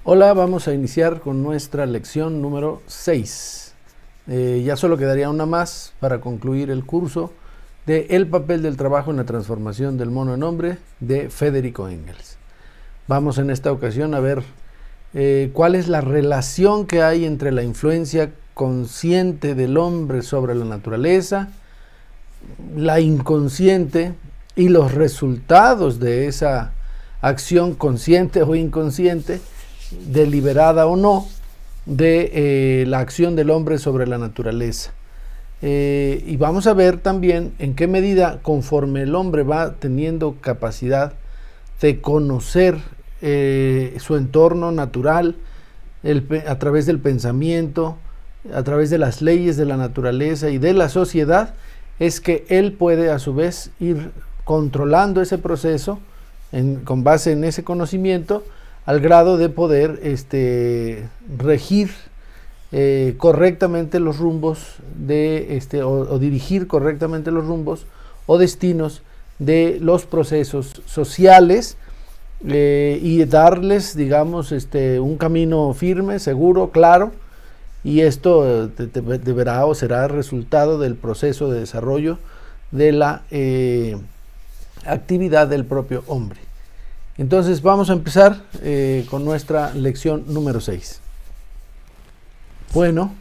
Hola, vamos a iniciar con nuestra lección número 6. Ya solo quedaría una más para concluir el curso de El papel del trabajo en la transformación del mono en hombre de Federico Engels. Vamos en esta ocasión a ver cuál es la relación que hay entre la influencia consciente del hombre sobre la naturaleza, la inconsciente y los resultados de esa acción consciente o inconsciente, deliberada o no, de la acción del hombre sobre la naturaleza. Y vamos a ver también en qué medida, conforme el hombre va teniendo capacidad de conocer su entorno natural a través del pensamiento, a través de las leyes de la naturaleza y de la sociedad, es que él puede a su vez ir controlando ese proceso con base en ese conocimiento, al grado de poder regir correctamente los rumbos o dirigir correctamente los rumbos o destinos de los procesos sociales y darles, digamos, un camino firme, seguro, claro, y esto deberá o será resultado del proceso de desarrollo de la actividad del propio hombre. Entonces vamos a empezar con nuestra lección número 6. Bueno,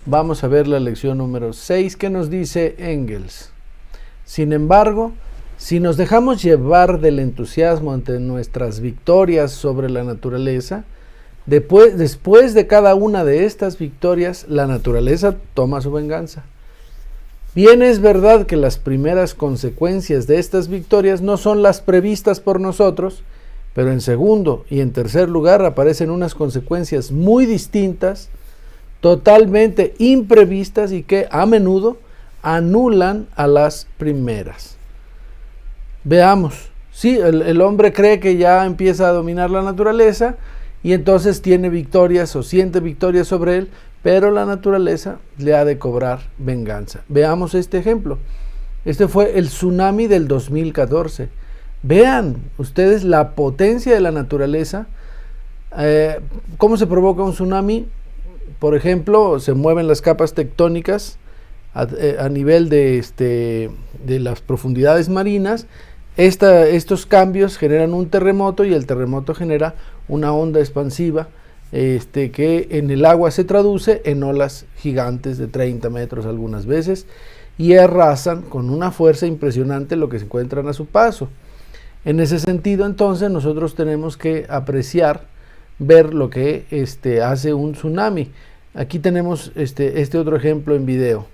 vamos a ver la lección número 6 que nos dice Engels. Sin embargo, si nos dejamos llevar del entusiasmo ante nuestras victorias sobre la naturaleza, después de cada una de estas victorias, la naturaleza toma su venganza. Bien es verdad que las primeras consecuencias de estas victorias no son las previstas por nosotros, pero en segundo y en tercer lugar aparecen unas consecuencias muy distintas, totalmente imprevistas y que a menudo anulan a las primeras. Veamos, sí, el hombre cree que ya empieza a dominar la naturaleza y entonces tiene victorias o siente victorias sobre él, pero la naturaleza le ha de cobrar venganza. Veamos este ejemplo. Este fue el tsunami del 2014. Vean ustedes la potencia de la naturaleza. ¿Cómo se provoca un tsunami? Por ejemplo, se mueven las capas tectónicas a nivel de las profundidades marinas. Estos cambios generan un terremoto y el terremoto genera una onda expansiva que en el agua se traduce en olas gigantes de 30 metros algunas veces y arrasan con una fuerza impresionante lo que se encuentran a su paso. En ese sentido, entonces, nosotros tenemos que apreciar, ver lo que hace un tsunami. Aquí tenemos este otro ejemplo en video.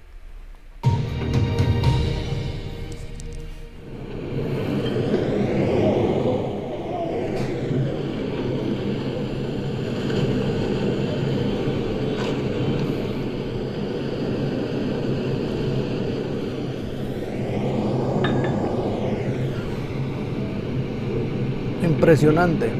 Impresionante.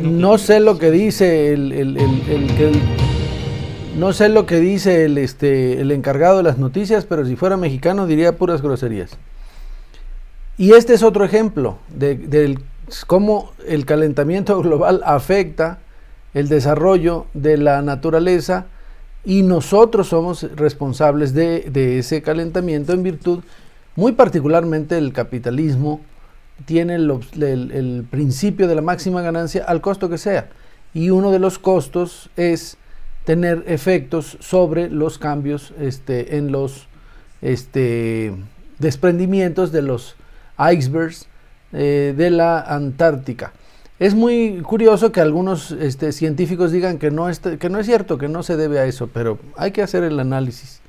No sé lo que dice el encargado de las noticias, pero si fuera mexicano diría puras groserías. Y este es otro ejemplo de cómo el calentamiento global afecta el desarrollo de la naturaleza y nosotros somos responsables de ese calentamiento en virtud, muy particularmente el capitalismo tiene el principio de la máxima ganancia al costo que sea, y uno de los costos es tener efectos sobre los cambios en los desprendimientos de los icebergs de la Antártica. Es muy curioso que algunos científicos digan que no es cierto, que no se debe a eso, pero hay que hacer el análisis.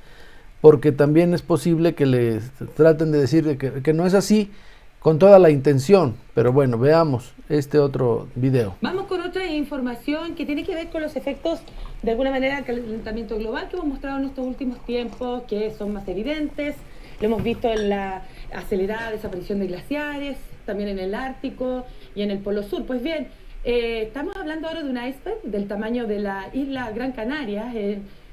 porque también es posible que le traten de decir que no es así con toda la intención. Pero bueno, veamos este otro video. Vamos con otra información que tiene que ver con los efectos, de alguna manera, del calentamiento global que hemos mostrado en estos últimos tiempos, que son más evidentes. Lo hemos visto en la acelerada desaparición de glaciares, también en el Ártico y en el Polo Sur. Pues bien, estamos hablando ahora de un iceberg del tamaño de la isla Gran Canaria,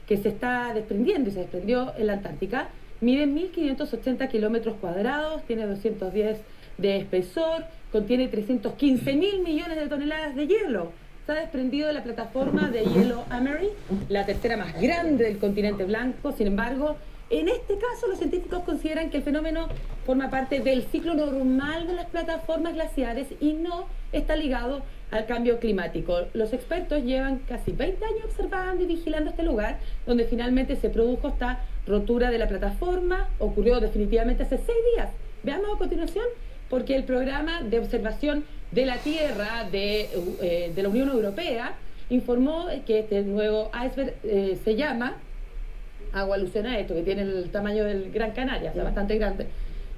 que se está desprendiendo y se desprendió en la Antártica. Mide 1.580 kilómetros cuadrados, tiene 210 de espesor, contiene 315.000 millones de toneladas de hielo. Se ha desprendido de la plataforma de hielo Emery, la tercera más grande del continente blanco. Sin embargo, en este caso los científicos consideran que el fenómeno forma parte del ciclo normal de las plataformas glaciares y no está ligado al cambio climático. Los expertos llevan casi 20 años observando y vigilando este lugar, donde finalmente se produjo esta rotura de la plataforma. Ocurrió definitivamente hace 6 días. Veamos a continuación, porque el programa de observación de la Tierra de la Unión Europea informó que este nuevo iceberg se llama, hago alusión a esto, que tiene el tamaño del Gran Canaria, o sea, bastante grande,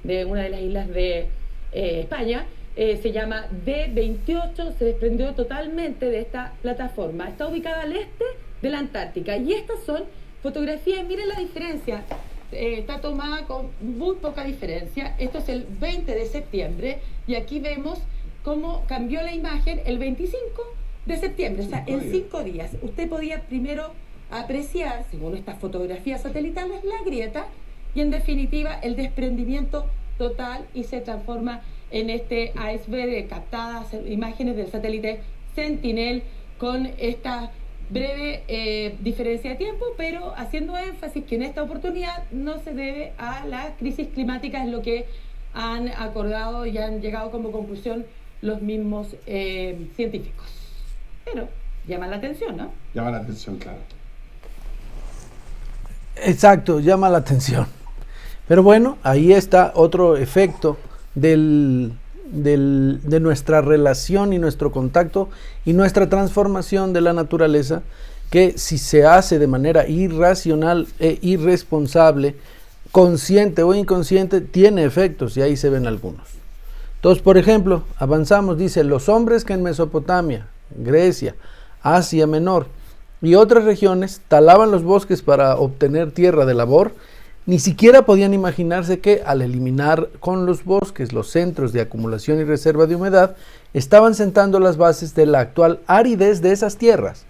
de una de las islas de España, se llama D28, se desprendió totalmente de esta plataforma. Está ubicada al este de la Antártica y estas son fotografías, miren la diferencia. Está tomada con muy poca diferencia. Esto es el 20 de septiembre y aquí vemos cómo cambió la imagen el 25 de septiembre, o sea, en 5 días. Usted podía primero apreciar, según estas fotografías satelitales, la grieta y en definitiva el desprendimiento total, y se transforma en este iceberg. Captadas imágenes del satélite Sentinel con esta breve diferencia de tiempo, pero haciendo énfasis que en esta oportunidad no se debe a la crisis climática, es lo que han acordado y han llegado como conclusión los mismos científicos. Pero llama la atención, ¿no? Llama la atención, claro. Exacto, llama la atención. Pero bueno, ahí está otro efecto de nuestra relación y nuestro contacto y nuestra transformación de la naturaleza, que si se hace de manera irracional e irresponsable, consciente o inconsciente, tiene efectos, y ahí se ven algunos. Entonces, por ejemplo, avanzamos, dice: los hombres que en Mesopotamia, Grecia, Asia Menor y otras regiones talaban los bosques para obtener tierra de labor, ni siquiera podían imaginarse que, al eliminar con los bosques los centros de acumulación y reserva de humedad, estaban sentando las bases de la actual aridez de esas tierras.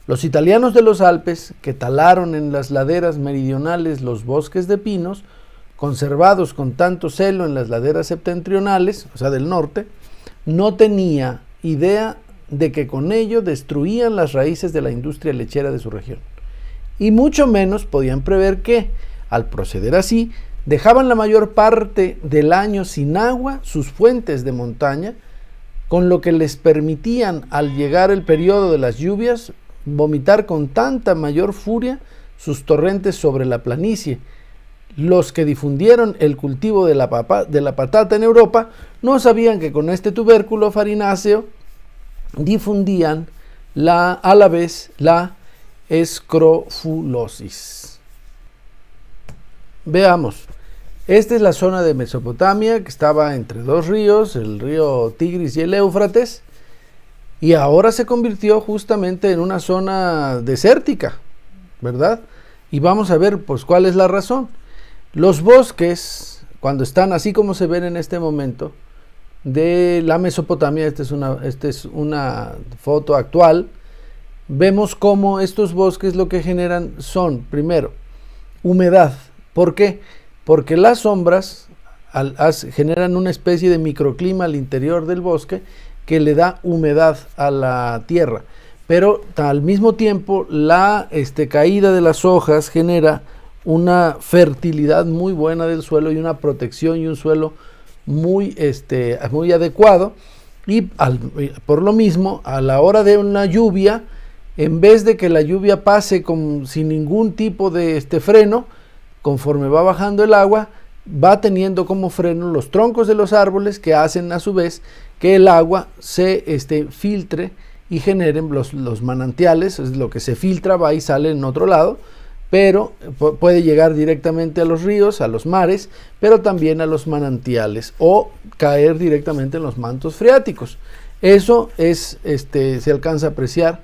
Los italianos de los Alpes, que talaron en las laderas meridionales los bosques de pinos, conservados con tanto celo en las laderas septentrionales, o sea, del norte, no tenía idea de que con ello destruían las raíces de la industria lechera de su región. Y mucho menos podían prever que, al proceder así, dejaban la mayor parte del año sin agua sus fuentes de montaña, con lo que les permitían, al llegar el periodo de las lluvias, vomitar con tanta mayor furia sus torrentes sobre la planicie. Los que difundieron el cultivo de la patata en Europa no sabían que con este tubérculo farináceo difundían a la vez la escrofulosis. Veamos, esta es la zona de Mesopotamia que estaba entre dos ríos, el río Tigris y el Éufrates, y ahora se convirtió justamente en una zona desértica, ¿verdad? Y vamos a ver pues cuál es la razón. Los bosques, cuando están así como se ven en este momento de la Mesopotamia, esta es una foto actual, vemos cómo estos bosques lo que generan son, primero, humedad. ¿Por qué? Porque las sombras generan una especie de microclima al interior del bosque que le da humedad a la tierra, pero al mismo tiempo la caída de las hojas genera una fertilidad muy buena del suelo y una protección y un suelo muy adecuado, y por lo mismo, a la hora de una lluvia, en vez de que la lluvia pase sin ningún tipo de freno, conforme va bajando el agua, va teniendo como freno los troncos de los árboles, que hacen a su vez que el agua se filtre y generen los manantiales. Es lo que se filtra, va y sale en otro lado, pero puede llegar directamente a los ríos, a los mares, pero también a los manantiales o caer directamente en los mantos freáticos. Eso es, se alcanza a apreciar.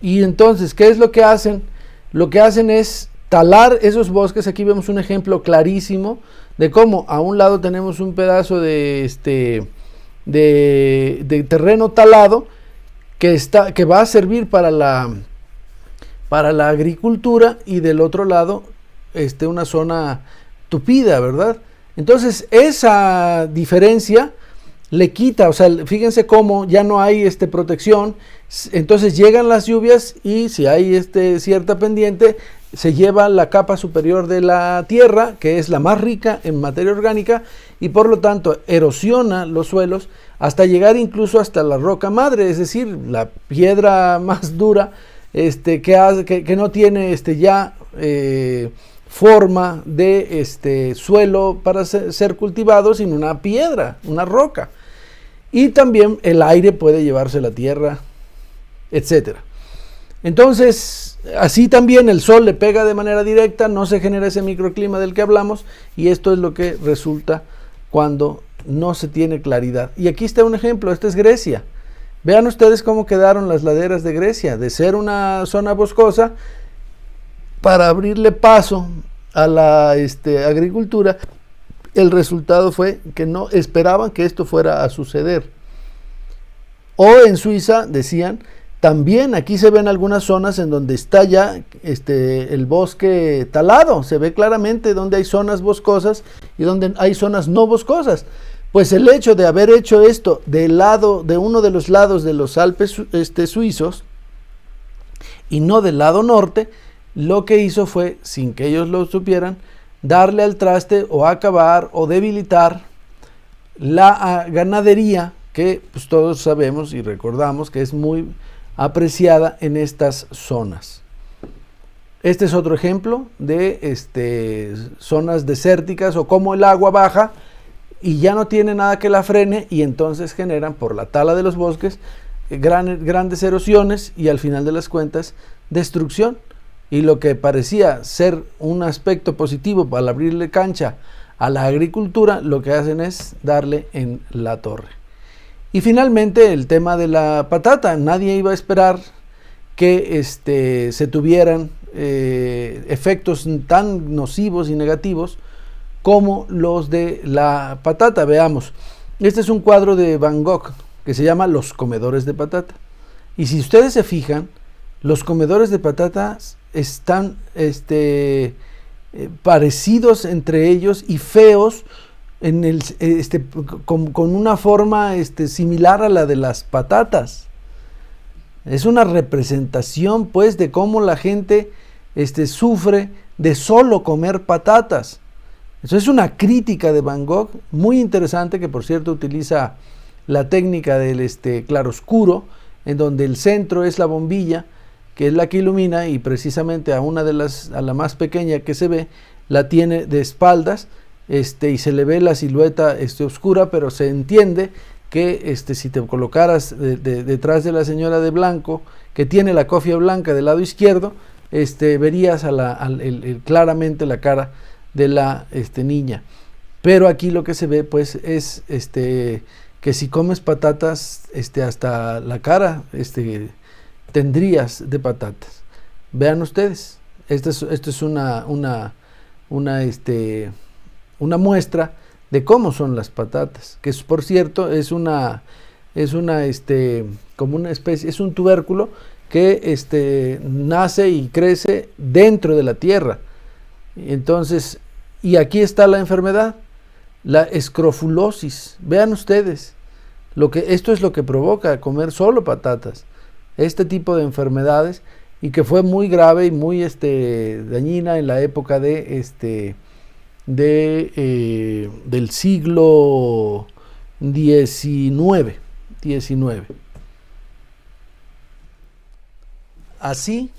Y entonces, ¿qué es lo que hacen? Lo que hacen es talar esos bosques. Aquí vemos un ejemplo clarísimo de cómo a un lado tenemos un pedazo de terreno talado que va a servir para la agricultura, y del otro lado una zona tupida, ¿verdad? Entonces esa diferencia le quita, o sea, fíjense cómo ya no hay protección. Entonces llegan las lluvias y si hay cierta pendiente, se lleva la capa superior de la tierra, que es la más rica en materia orgánica, y por lo tanto erosiona los suelos hasta llegar incluso hasta la roca madre, es decir, la piedra más dura, que no tiene ya forma de suelo para ser cultivado, sino una piedra, una roca. Y también el aire puede llevarse la tierra, etcétera. Entonces, así también el sol le pega de manera directa, no se genera ese microclima del que hablamos, y esto es lo que resulta cuando no se tiene claridad. Y aquí está un ejemplo, esta es Grecia. Vean ustedes cómo quedaron las laderas de Grecia, de ser una zona boscosa, para abrirle paso a la agricultura. El resultado fue que no esperaban que esto fuera a suceder. O en Suiza, decían, también aquí se ven algunas zonas en donde está ya el bosque talado. Se ve claramente donde hay zonas boscosas y donde hay zonas no boscosas. Pues el hecho de haber hecho esto de uno de los lados de los Alpes suizos y no del lado norte, lo que hizo fue, sin que ellos lo supieran, darle al traste o acabar o debilitar la ganadería, que pues todos sabemos y recordamos que es muy apreciada en estas zonas. Este es otro ejemplo de zonas desérticas, o cómo el agua baja y ya no tiene nada que la frene, y entonces generan, por la tala de los bosques, grandes erosiones y al final de las cuentas destrucción. Y lo que parecía ser un aspecto positivo para abrirle cancha a la agricultura, lo que hacen es darle en la torre. Y finalmente el tema de la patata. Nadie iba a esperar que se tuvieran efectos tan nocivos y negativos como los de la patata. Veamos, este es un cuadro de Van Gogh que se llama Los comedores de patata. Y si ustedes se fijan, los comedores de patatas están parecidos entre ellos y feos, con una forma similar a la de las patatas. Es una representación pues de cómo la gente sufre de solo comer patatas. Eso es una crítica de Van Gogh muy interesante, que por cierto utiliza la técnica del claroscuro, en donde el centro es la bombilla, que es la que ilumina, y precisamente a la más pequeña que se ve, la tiene de espaldas, y se le ve la silueta oscura, pero se entiende que si te colocaras detrás de la señora de blanco, que tiene la cofia blanca del lado izquierdo, verías claramente la cara de la niña. Pero aquí lo que se ve pues es que si comes patatas, hasta la cara tendrías de patatas. Vean ustedes, esto es una muestra de cómo son las patatas, que es, por cierto, es como una especie, es un tubérculo que nace y crece dentro de la tierra. Entonces, y aquí está la enfermedad, la escrofulosis. Vean ustedes, esto es lo que provoca comer solo patatas, este tipo de enfermedades, y que fue muy grave y muy dañina en la época del siglo XIX. Así,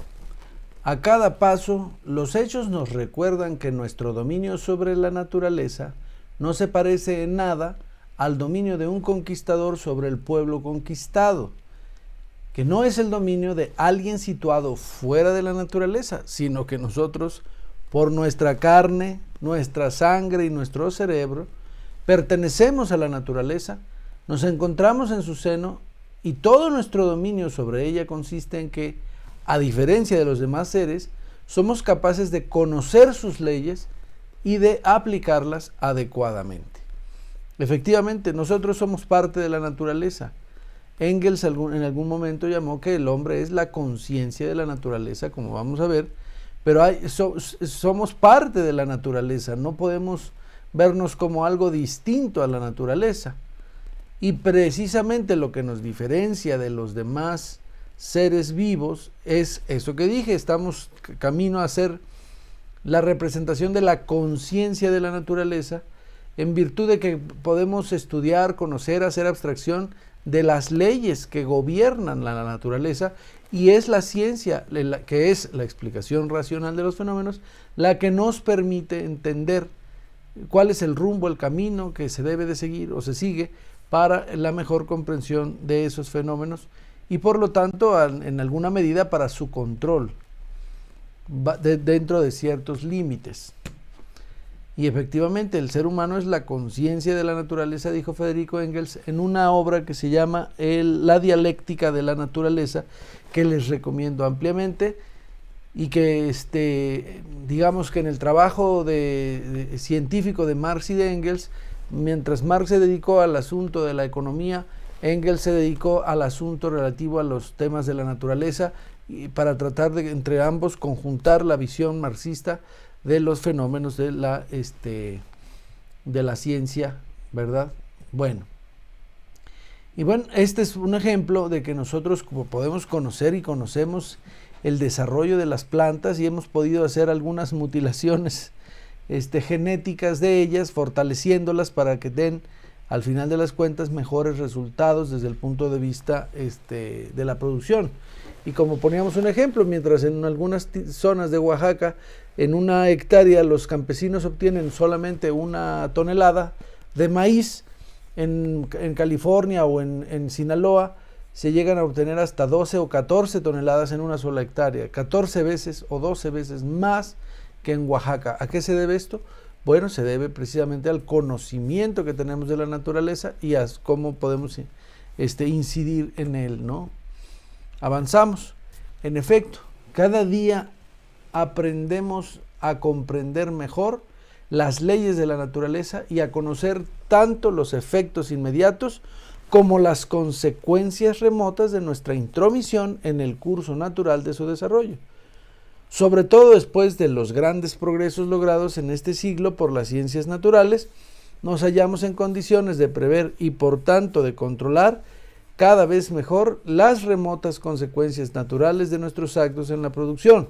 a cada paso, los hechos nos recuerdan que nuestro dominio sobre la naturaleza no se parece en nada al dominio de un conquistador sobre el pueblo conquistado. que no es el dominio de alguien situado fuera de la naturaleza, sino que nosotros, por nuestra carne, nuestra sangre y nuestro cerebro, pertenecemos a la naturaleza, nos encontramos en su seno y todo nuestro dominio sobre ella consiste en que, a diferencia de los demás seres, somos capaces de conocer sus leyes y de aplicarlas adecuadamente. Efectivamente, nosotros somos parte de la naturaleza. Engels en algún momento llamó que el hombre es la conciencia de la naturaleza, como vamos a ver, pero somos parte de la naturaleza, no podemos vernos como algo distinto a la naturaleza. Y precisamente lo que nos diferencia de los demás seres vivos es eso que dije, estamos camino a ser la representación de la conciencia de la naturaleza, en virtud de que podemos estudiar, conocer, hacer abstracción de las leyes que gobiernan la naturaleza, y es la ciencia, que es la explicación racional de los fenómenos, la que nos permite entender cuál es el rumbo, el camino que se debe de seguir o se sigue para la mejor comprensión de esos fenómenos y por lo tanto en alguna medida para su control dentro de ciertos límites. Y efectivamente el ser humano es la conciencia de la naturaleza, dijo Federico Engels en una obra que se llama La dialéctica de la naturaleza, que les recomiendo ampliamente, y que digamos que en el trabajo científico de Marx y de Engels, mientras Marx se dedicó al asunto de la economía, Engels se dedicó al asunto relativo a los temas de la naturaleza, y para tratar de entre ambos conjuntar la visión marxista de los fenómenos de la ciencia, ¿verdad? Bueno, este es un ejemplo de que nosotros podemos conocer y conocemos el desarrollo de las plantas y hemos podido hacer algunas mutilaciones genéticas de ellas, fortaleciéndolas para que den al final de las cuentas mejores resultados desde el punto de vista de la producción. Y como poníamos un ejemplo, mientras en algunas zonas de Oaxaca, en una hectárea los campesinos obtienen solamente 1 tonelada de maíz, en California o en Sinaloa se llegan a obtener hasta 12 o 14 toneladas en una sola hectárea, 14 veces o 12 veces más que en Oaxaca. ¿A qué se debe esto? Bueno, se debe precisamente al conocimiento que tenemos de la naturaleza y a cómo podemos incidir en él, ¿no? Avanzamos. En efecto, cada día aprendemos a comprender mejor las leyes de la naturaleza y a conocer tanto los efectos inmediatos como las consecuencias remotas de nuestra intromisión en el curso natural de su desarrollo. Sobre todo después de los grandes progresos logrados en este siglo por las ciencias naturales, nos hallamos en condiciones de prever y por tanto de controlar cada vez mejor las remotas consecuencias naturales de nuestros actos en la producción,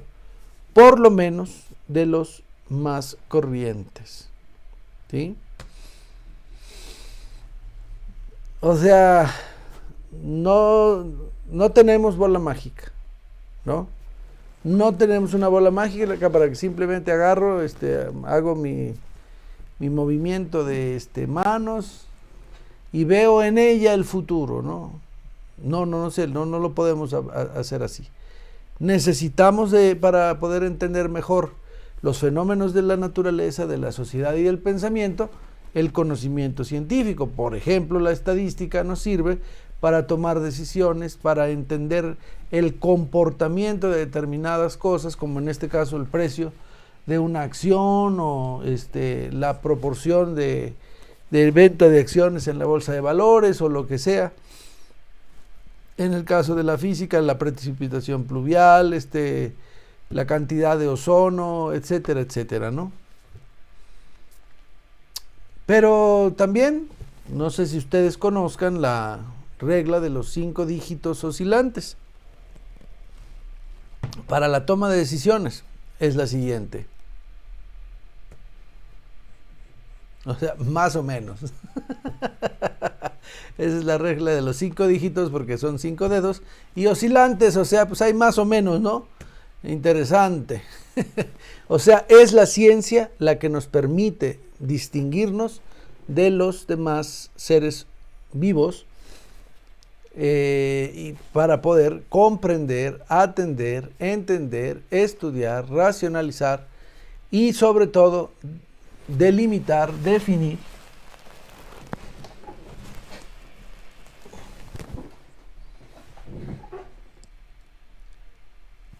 por lo menos de los más corrientes. ¿Sí? O sea, no tenemos bola mágica, ¿no? No tenemos una bola mágica para que simplemente agarro, hago mi movimiento de manos y veo en ella el futuro, ¿no? No lo podemos hacer así. Necesitamos para poder entender mejor los fenómenos de la naturaleza, de la sociedad y del pensamiento, el conocimiento científico. Por ejemplo, la estadística nos sirve para tomar decisiones, para entender el comportamiento de determinadas cosas, como en este caso el precio de una acción o la proporción de venta de acciones en la bolsa de valores o lo que sea. En el caso de la física, la precipitación pluvial, la cantidad de ozono, etcétera, etcétera, ¿no? Pero también, no sé si ustedes conozcan la regla de los 5 dígitos oscilantes. Para la toma de decisiones es la siguiente. O sea, más o menos. Esa es la regla de los 5 dígitos porque son 5 dedos. Y oscilantes, o sea, pues hay más o menos, ¿no? Interesante. O sea, es la ciencia la que nos permite distinguirnos de los demás seres vivos y para poder comprender, atender, entender, estudiar, racionalizar y sobre todo delimitar, definir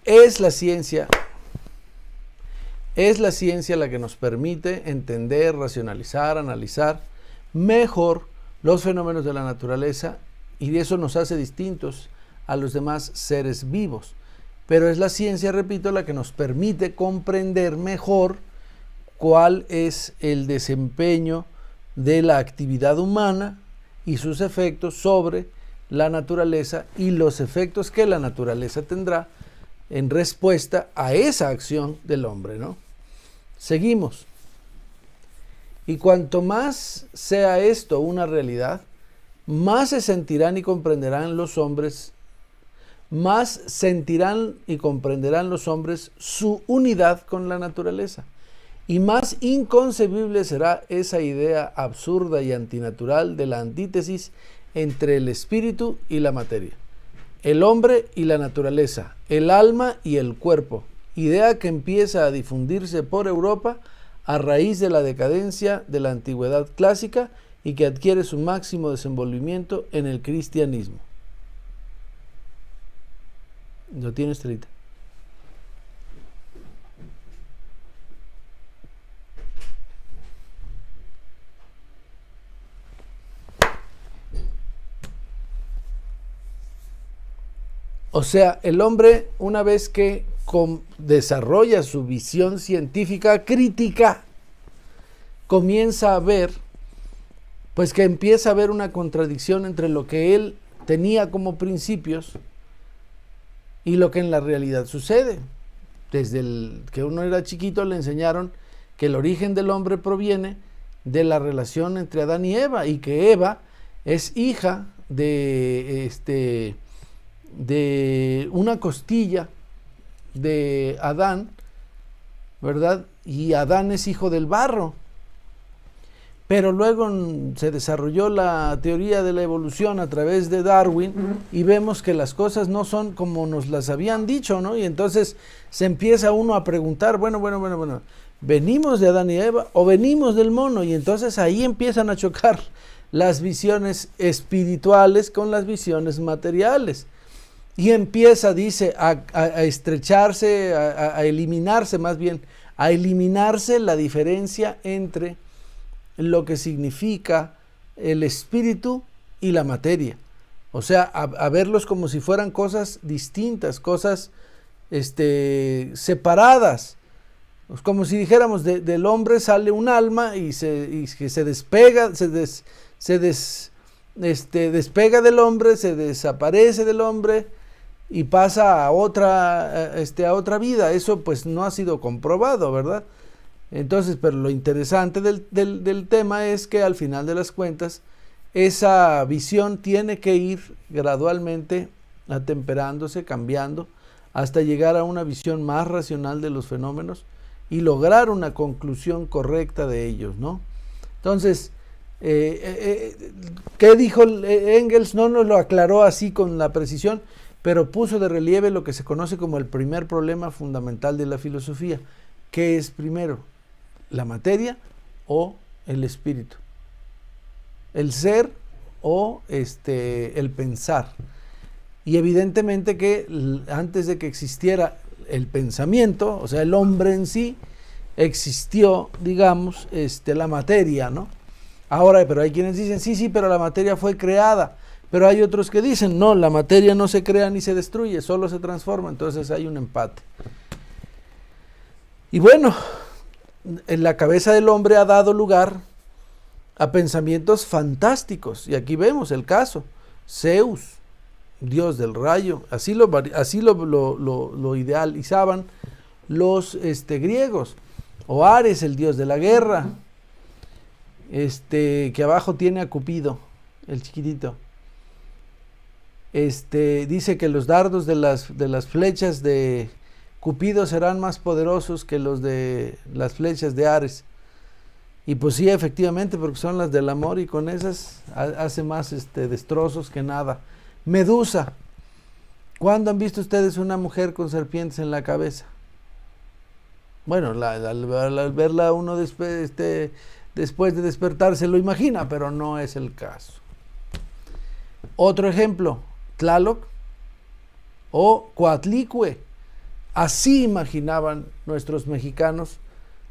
es la ciencia la que nos permite entender, racionalizar, analizar mejor los fenómenos de la naturaleza, y eso nos hace distintos a los demás seres vivos. Pero es la ciencia, repito, la que nos permite comprender mejor cuál es el desempeño de la actividad humana y sus efectos sobre la naturaleza y los efectos que la naturaleza tendrá en respuesta a esa acción del hombre, ¿no? Seguimos. Y cuanto más sea esto una realidad, más se sentirán y comprenderán los hombres, más sentirán y comprenderán los hombres su unidad con la naturaleza, y más inconcebible será esa idea absurda y antinatural de la antítesis entre el espíritu y la materia, el hombre y la naturaleza, el alma y el cuerpo, idea que empieza a difundirse por Europa a raíz de la decadencia de la antigüedad clásica y que adquiere su máximo desenvolvimiento en el cristianismo. ¿Lo tienes, Estrellita? O sea, el hombre, una vez que desarrolla su visión científica crítica, comienza a ver, pues que empieza a haber una contradicción entre lo que él tenía como principios y lo que en la realidad sucede. Desde que uno era chiquito le enseñaron que el origen del hombre proviene de la relación entre Adán y Eva, y que Eva es hija de una costilla de Adán, ¿verdad? Y Adán es hijo del barro. Pero luego se desarrolló la teoría de la evolución a través de Darwin y vemos que las cosas no son como nos las habían dicho, ¿no? Y entonces se empieza uno a preguntar, bueno, ¿venimos de Adán y Eva o venimos del mono? Y entonces ahí empiezan a chocar las visiones espirituales con las visiones materiales. Y empieza, dice, a estrecharse, a eliminarse más bien, a eliminarse la diferencia entre lo que significa el espíritu y la materia. O sea, a verlos como si fueran cosas distintas, cosas separadas. Como si dijéramos, del hombre sale un alma y se despega, despega del hombre, se desaparece del hombre y pasa a otra vida. Eso pues no ha sido comprobado, ¿verdad? Entonces, pero lo interesante del tema es que al final de las cuentas, esa visión tiene que ir gradualmente atemperándose, cambiando, hasta llegar a una visión más racional de los fenómenos y lograr una conclusión correcta de ellos, ¿no? Entonces, ¿qué dijo Engels? No nos lo aclaró así con la precisión, pero puso de relieve lo que se conoce como el primer problema fundamental de la filosofía. ¿Qué es primero? ¿La materia o el espíritu? ¿El ser o el pensar? Y evidentemente que antes de que existiera el pensamiento, o sea, el hombre en sí, existió, digamos, la materia, ¿no? Ahora, pero hay quienes dicen, sí, pero la materia fue creada. Pero hay otros que dicen, no, la materia no se crea ni se destruye, solo se transforma. Entonces hay un empate. Y bueno, en la cabeza del hombre ha dado lugar a pensamientos fantásticos. Y aquí vemos el caso. Zeus, dios del rayo, así lo idealizaban los griegos. O Ares, el dios de la guerra, que abajo tiene a Cupido, el chiquitito. Dice que los dardos de las flechas de Cupido serán más poderosos que los de las flechas de Ares. Y pues sí, efectivamente, porque son las del amor y con esas hace más destrozos que nada. Medusa. ¿Cuándo han visto ustedes una mujer con serpientes en la cabeza? Bueno, al verla uno después de despertar se lo imagina, pero no es el caso. Otro ejemplo, Tlaloc o Coatlicue. Así imaginaban nuestros mexicanos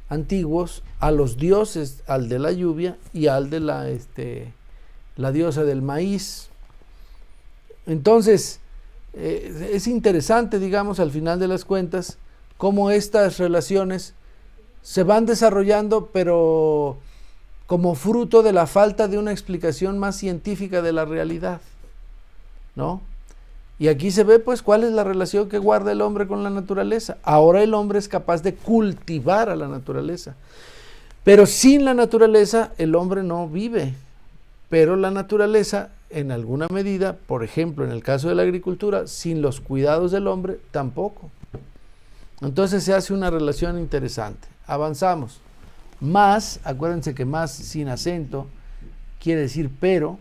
antiguos a los dioses, al de la lluvia y al de la diosa del maíz. Entonces, es interesante, digamos, al final de las cuentas, cómo estas relaciones se van desarrollando, pero como fruto de la falta de una explicación más científica de la realidad, ¿no? Y aquí se ve, pues, cuál es la relación que guarda el hombre con la naturaleza. Ahora el hombre es capaz de cultivar a la naturaleza, pero sin la naturaleza el hombre no vive. Pero la naturaleza, en alguna medida, por ejemplo, en el caso de la agricultura, sin los cuidados del hombre, tampoco. Entonces se hace una relación interesante. Avanzamos. Más, acuérdense que más sin acento quiere decir pero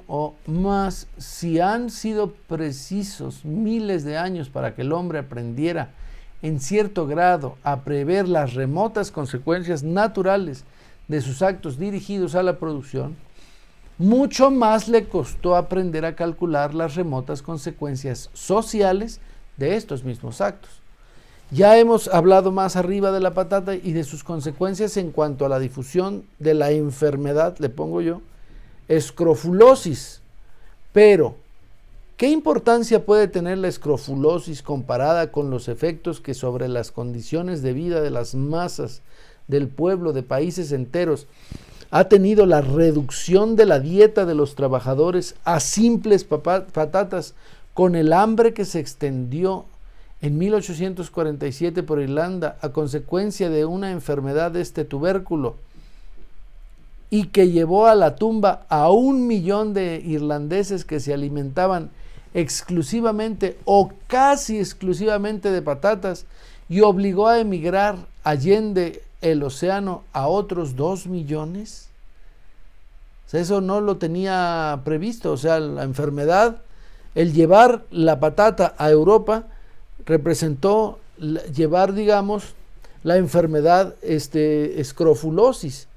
o más, si han sido precisos miles de años para que el hombre aprendiera en cierto grado a prever las remotas consecuencias naturales de sus actos dirigidos a la producción, mucho más le costó aprender a calcular las remotas consecuencias sociales de estos mismos actos. Ya hemos hablado más arriba de la patata y de sus consecuencias en cuanto a la difusión de la enfermedad, le pongo yo, escrofulosis. Pero, ¿qué importancia puede tener la escrofulosis comparada con los efectos que sobre las condiciones de vida de las masas del pueblo de países enteros ha tenido la reducción de la dieta de los trabajadores a simples patatas con el hambre que se extendió en 1847 por Irlanda a consecuencia de una enfermedad de este tubérculo y que llevó a la tumba a 1 millón de irlandeses que se alimentaban exclusivamente o casi exclusivamente de patatas y obligó a emigrar allende el océano a otros 2 millones? O sea, eso no lo tenía previsto. O sea, la enfermedad, el llevar la patata a Europa representó llevar, digamos, la enfermedad escrofulosis,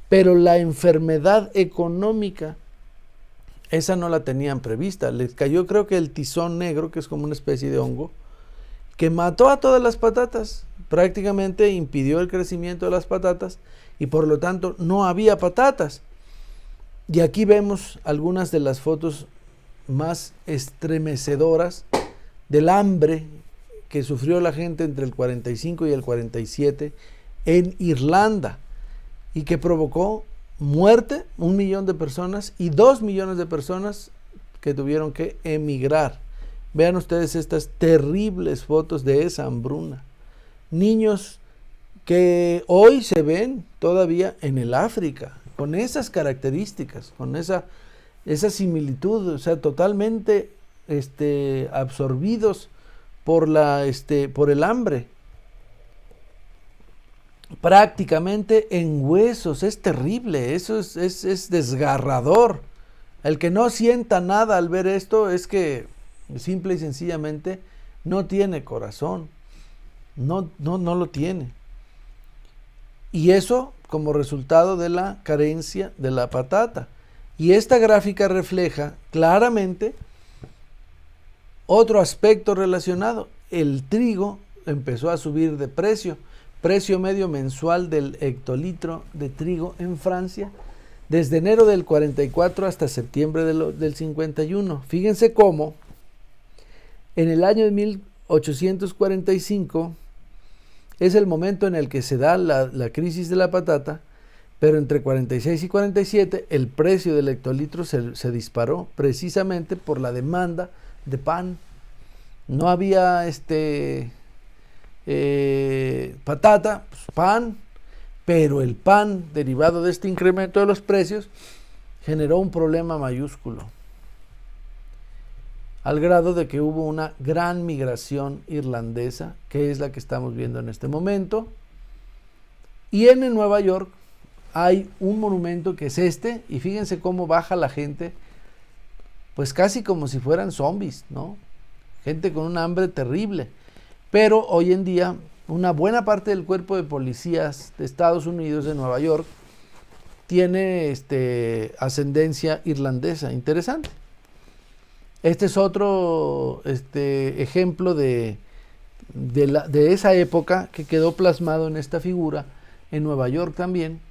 pero la enfermedad económica, esa no la tenían prevista. Les cayó, creo que el tizón negro, que es como una especie de hongo, que mató a todas las patatas, prácticamente impidió el crecimiento de las patatas y por lo tanto no había patatas. Y aquí vemos algunas de las fotos más estremecedoras del hambre que sufrió la gente entre el 45 y el 47 en Irlanda y que provocó muerte, 1 millón de personas y 2 millones de personas que tuvieron que emigrar. Vean ustedes estas terribles fotos de esa hambruna. Niños que hoy se ven todavía en el África, con esas características, con esa similitud, o sea, totalmente absorbidos por el hambre. Prácticamente en huesos, es terrible, eso es desgarrador. El que no sienta nada al ver esto es que simple y sencillamente no tiene corazón, no lo tiene. Y eso como resultado de la carencia de la patata. Y esta gráfica refleja claramente otro aspecto relacionado. El trigo empezó a subir de precio. Precio medio mensual del hectolitro de trigo en Francia desde enero del 44 hasta septiembre del 51. Fíjense cómo en el año de 1845 es el momento en el que se da la crisis de la patata, pero entre 46 y 47 el precio del hectolitro se disparó precisamente por la demanda de pan. No había patata, pues pan, pero el pan derivado de este incremento de los precios generó un problema mayúsculo, al grado de que hubo una gran migración irlandesa, que es la que estamos viendo en este momento. Y en Nueva York hay un monumento que es y fíjense cómo baja la gente pues casi como si fueran zombies, ¿no? Gente con un hambre terrible. Pero hoy en día una buena parte del cuerpo de policías de Estados Unidos, de Nueva York, tiene ascendencia irlandesa. Interesante. Este es otro ejemplo de esa época que quedó plasmado en esta figura, en Nueva York también,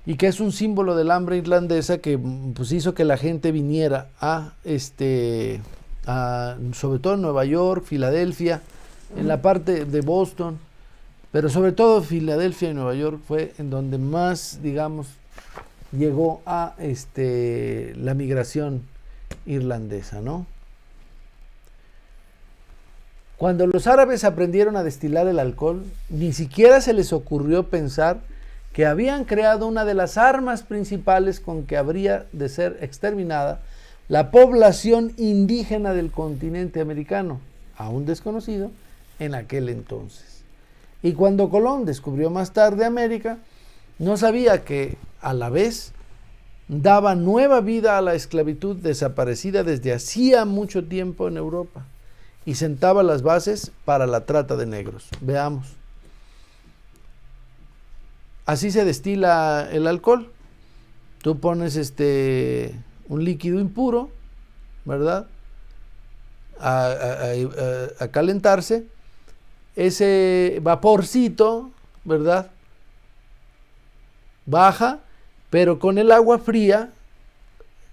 y que es un símbolo del hambre irlandesa que pues hizo que la gente viniera sobre todo en Nueva York, Filadelfia, en la parte de Boston, pero sobre todo Filadelfia y Nueva York fue en donde más, digamos, llegó a la migración irlandesa, ¿no? Cuando los árabes aprendieron a destilar el alcohol, ni siquiera se les ocurrió pensar que habían creado una de las armas principales con que habría de ser exterminada la población indígena del continente americano, aún desconocido en aquel entonces. Y cuando Colón descubrió más tarde América, no sabía que a la vez daba nueva vida a la esclavitud desaparecida desde hacía mucho tiempo en Europa y sentaba las bases para la trata de negros. Veamos. Así se destila el alcohol. Tú pones un líquido impuro, ¿verdad? A calentarse. Ese vaporcito, ¿verdad? Baja, pero con el agua fría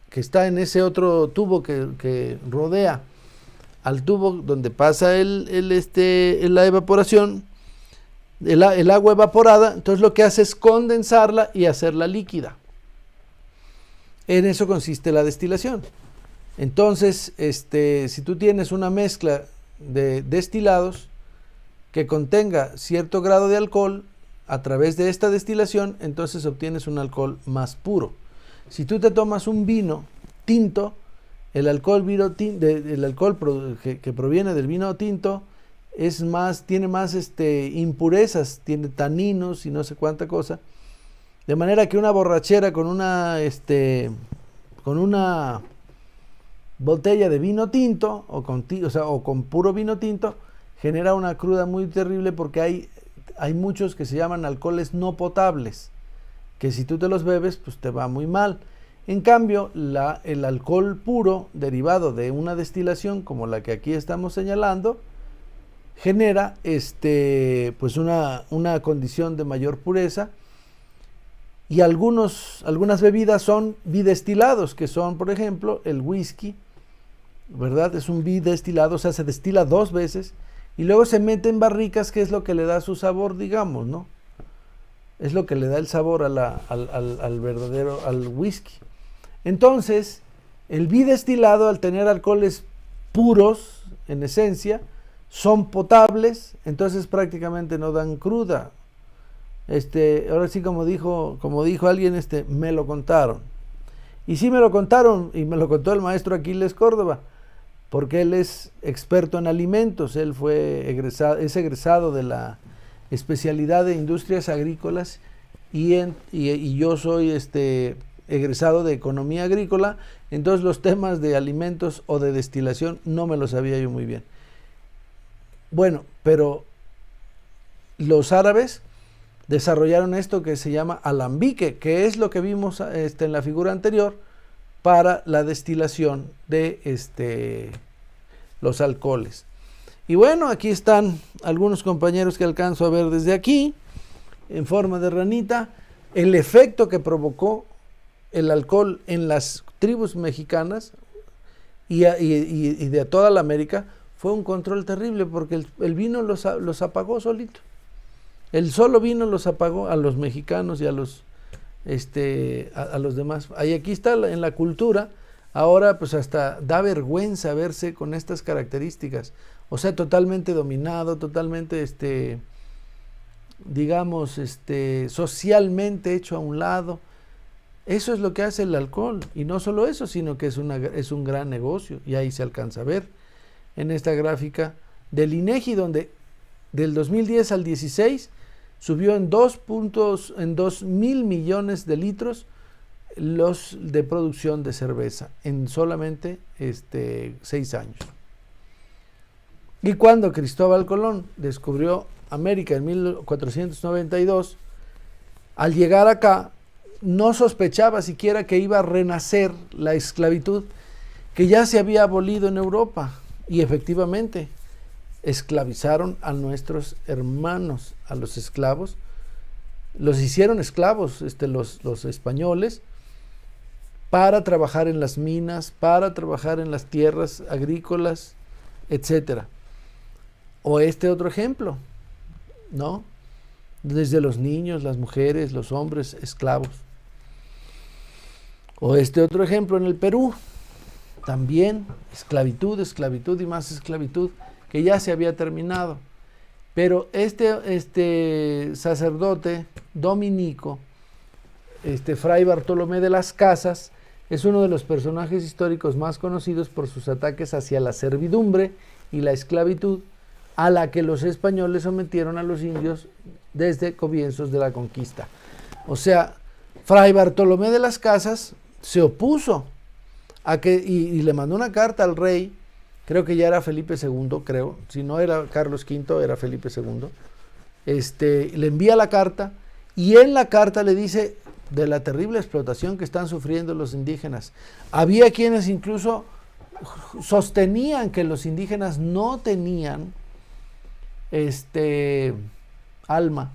que está en ese otro tubo que rodea al tubo donde pasa la evaporación, el agua evaporada, entonces lo que hace es condensarla y hacerla líquida. En eso consiste la destilación. Entonces, si tú tienes una mezcla de destilados que contenga cierto grado de alcohol, a través de esta destilación, entonces obtienes un alcohol más puro. Si tú te tomas un vino tinto, el alcohol que proviene del vino tinto tiene más impurezas, tiene taninos y no sé cuánta cosa, de manera que una borrachera con una botella de vino tinto o con puro vino tinto genera una cruda muy terrible, porque hay muchos que se llaman alcoholes no potables, que si tú te los bebes, pues te va muy mal. En cambio, el alcohol puro, derivado de una destilación como la que aquí estamos señalando, genera pues una condición de mayor pureza. Y algunas bebidas son bidestilados, que son, por ejemplo, el whisky, ¿verdad? Es un bidestilado, o sea, se destila 2 veces y luego se mete en barricas, que es lo que le da su sabor, digamos, ¿no? Es lo que le da el sabor al whisky. Entonces, el bidestilado, al tener alcoholes puros, en esencia, son potables, entonces prácticamente no dan cruda. Ahora sí, como dijo alguien, me lo contaron. Y sí me lo contaron, y me lo contó el maestro Aquiles Córdoba, porque él es experto en alimentos. Él es egresado de la especialidad de industrias agrícolas, y yo soy egresado de economía agrícola. Entonces los temas de alimentos o de destilación no me los sabía yo muy bien. Bueno, pero los árabes desarrollaron esto que se llama alambique, que es lo que vimos en la figura anterior, para la destilación de los alcoholes. Y bueno, aquí están algunos compañeros que alcanzo a ver desde aquí, en forma de ranita. El efecto que provocó el alcohol en las tribus mexicanas y de toda la América fue un control terrible, porque el vino los apagó solito. El solo vino los apagó a los mexicanos y a los demás. Ahí aquí está en la cultura. Ahora pues hasta da vergüenza verse con estas características. O sea, totalmente dominado, totalmente digamos, socialmente hecho a un lado. Eso es lo que hace el alcohol. Y no solo eso, sino que es un gran negocio. Y ahí se alcanza a ver en esta gráfica del INEGI, donde del 2010 al 16 subió en 2.000 millones de litros los de producción de cerveza en solamente 6 años. Y cuando Cristóbal Colón descubrió América en 1492, al llegar acá, no sospechaba siquiera que iba a renacer la esclavitud que ya se había abolido en Europa. Y efectivamente, esclavizaron a nuestros hermanos, a los esclavos, los hicieron esclavos los españoles, para trabajar en las minas, para trabajar en las tierras agrícolas, etcétera. O otro ejemplo, ¿no? Desde los niños, las mujeres, los hombres, esclavos. O otro ejemplo en el Perú, también esclavitud, esclavitud y más esclavitud, que ya se había terminado. Pero este sacerdote dominico, Fray Bartolomé de las Casas, es uno de los personajes históricos más conocidos por sus ataques hacia la servidumbre y la esclavitud a la que los españoles sometieron a los indios desde comienzos de la conquista. O sea, Fray Bartolomé de las Casas se opuso a que, y le mandó una carta al rey, creo que ya era Felipe II, creo, si no era Carlos V, era Felipe II, le envía la carta, y en la carta le dice de la terrible explotación que están sufriendo los indígenas. Había quienes incluso sostenían que los indígenas no tenían alma.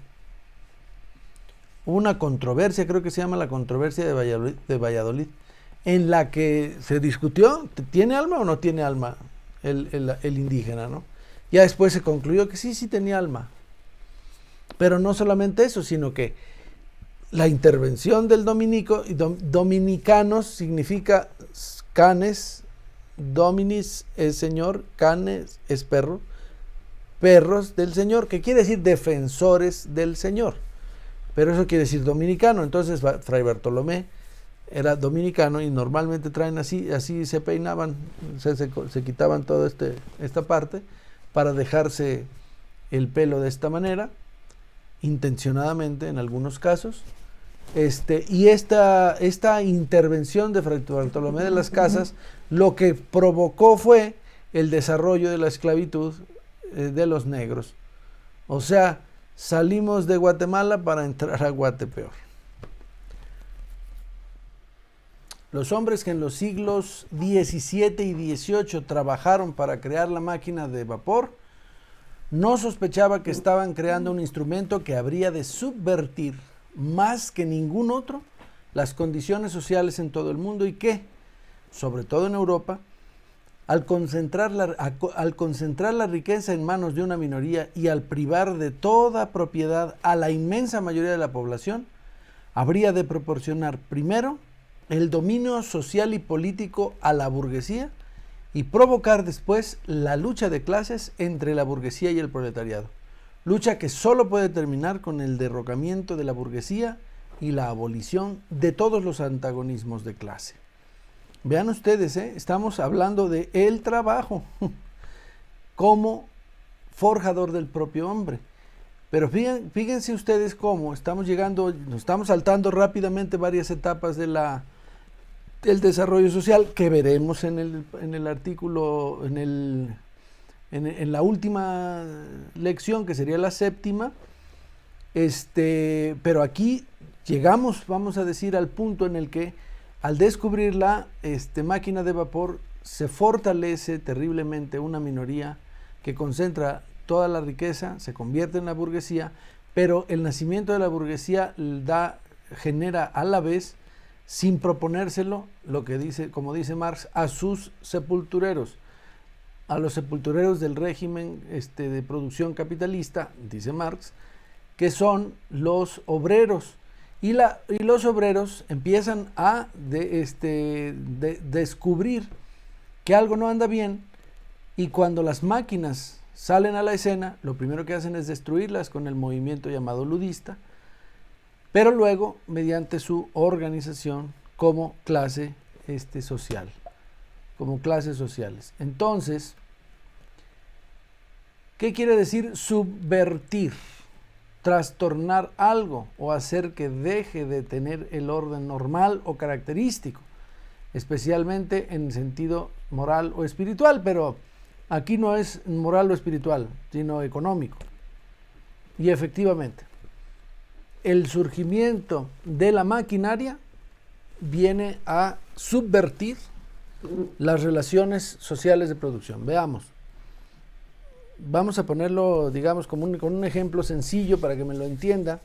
Hubo una controversia, creo que se llama la controversia de Valladolid, en la que se discutió, ¿tiene alma o no tiene alma el indígena, ¿no? Ya después se concluyó que sí tenía alma. Pero no solamente eso, sino que la intervención del dominico, dominicanos significa canes, dominis es señor, canes es perro, perros del Señor, que quiere decir defensores del Señor. Pero eso quiere decir dominicano. Entonces Fray Bartolomé era dominicano y normalmente traen así se peinaban, se quitaban toda esta parte para dejarse el pelo de esta manera, intencionadamente en algunos casos. Y esta intervención de Fray Bartolomé de las Casas lo que provocó fue el desarrollo de la esclavitud de los negros. O sea, salimos de Guatemala para entrar a Guatepeor. Los hombres que en los siglos XVII y XVIII trabajaron para crear la máquina de vapor, no sospechaba que estaban creando un instrumento que habría de subvertir más que ningún otro las condiciones sociales en todo el mundo y que, sobre todo en Europa, al concentrar la riqueza en manos de una minoría y al privar de toda propiedad a la inmensa mayoría de la población, habría de proporcionar primero el dominio social y político a la burguesía y provocar después la lucha de clases entre la burguesía y el proletariado. Lucha que solo puede terminar con el derrocamiento de la burguesía y la abolición de todos los antagonismos de clase. Vean ustedes, estamos hablando de el trabajo como forjador del propio hombre. Pero fíjense ustedes cómo nos estamos saltando rápidamente varias etapas del desarrollo social que veremos en el artículo, en la última lección, que sería la séptima. Pero aquí llegamos, vamos a decir, al punto en el que al descubrir la máquina de vapor se fortalece terriblemente una minoría que concentra toda la riqueza, se convierte en la burguesía, pero el nacimiento de la burguesía genera a la vez, sin proponérselo, lo que dice, como dice Marx, a sus sepultureros, a los sepultureros del régimen de producción capitalista, dice Marx, que son los obreros. Y los obreros empiezan a descubrir que algo no anda bien, y cuando las máquinas salen a la escena, lo primero que hacen es destruirlas con el movimiento llamado ludista, pero luego mediante su organización como clase social, como clases sociales. Entonces, ¿qué quiere decir subvertir? trastornar algo o hacer que deje de tener el orden normal o característico, especialmente en sentido moral o espiritual, pero aquí no es moral o espiritual, sino económico. Y efectivamente, el surgimiento de la maquinaria viene a subvertir las relaciones sociales de producción. Veamos. Vamos a ponerlo, digamos, con un ejemplo sencillo para que me lo entienda.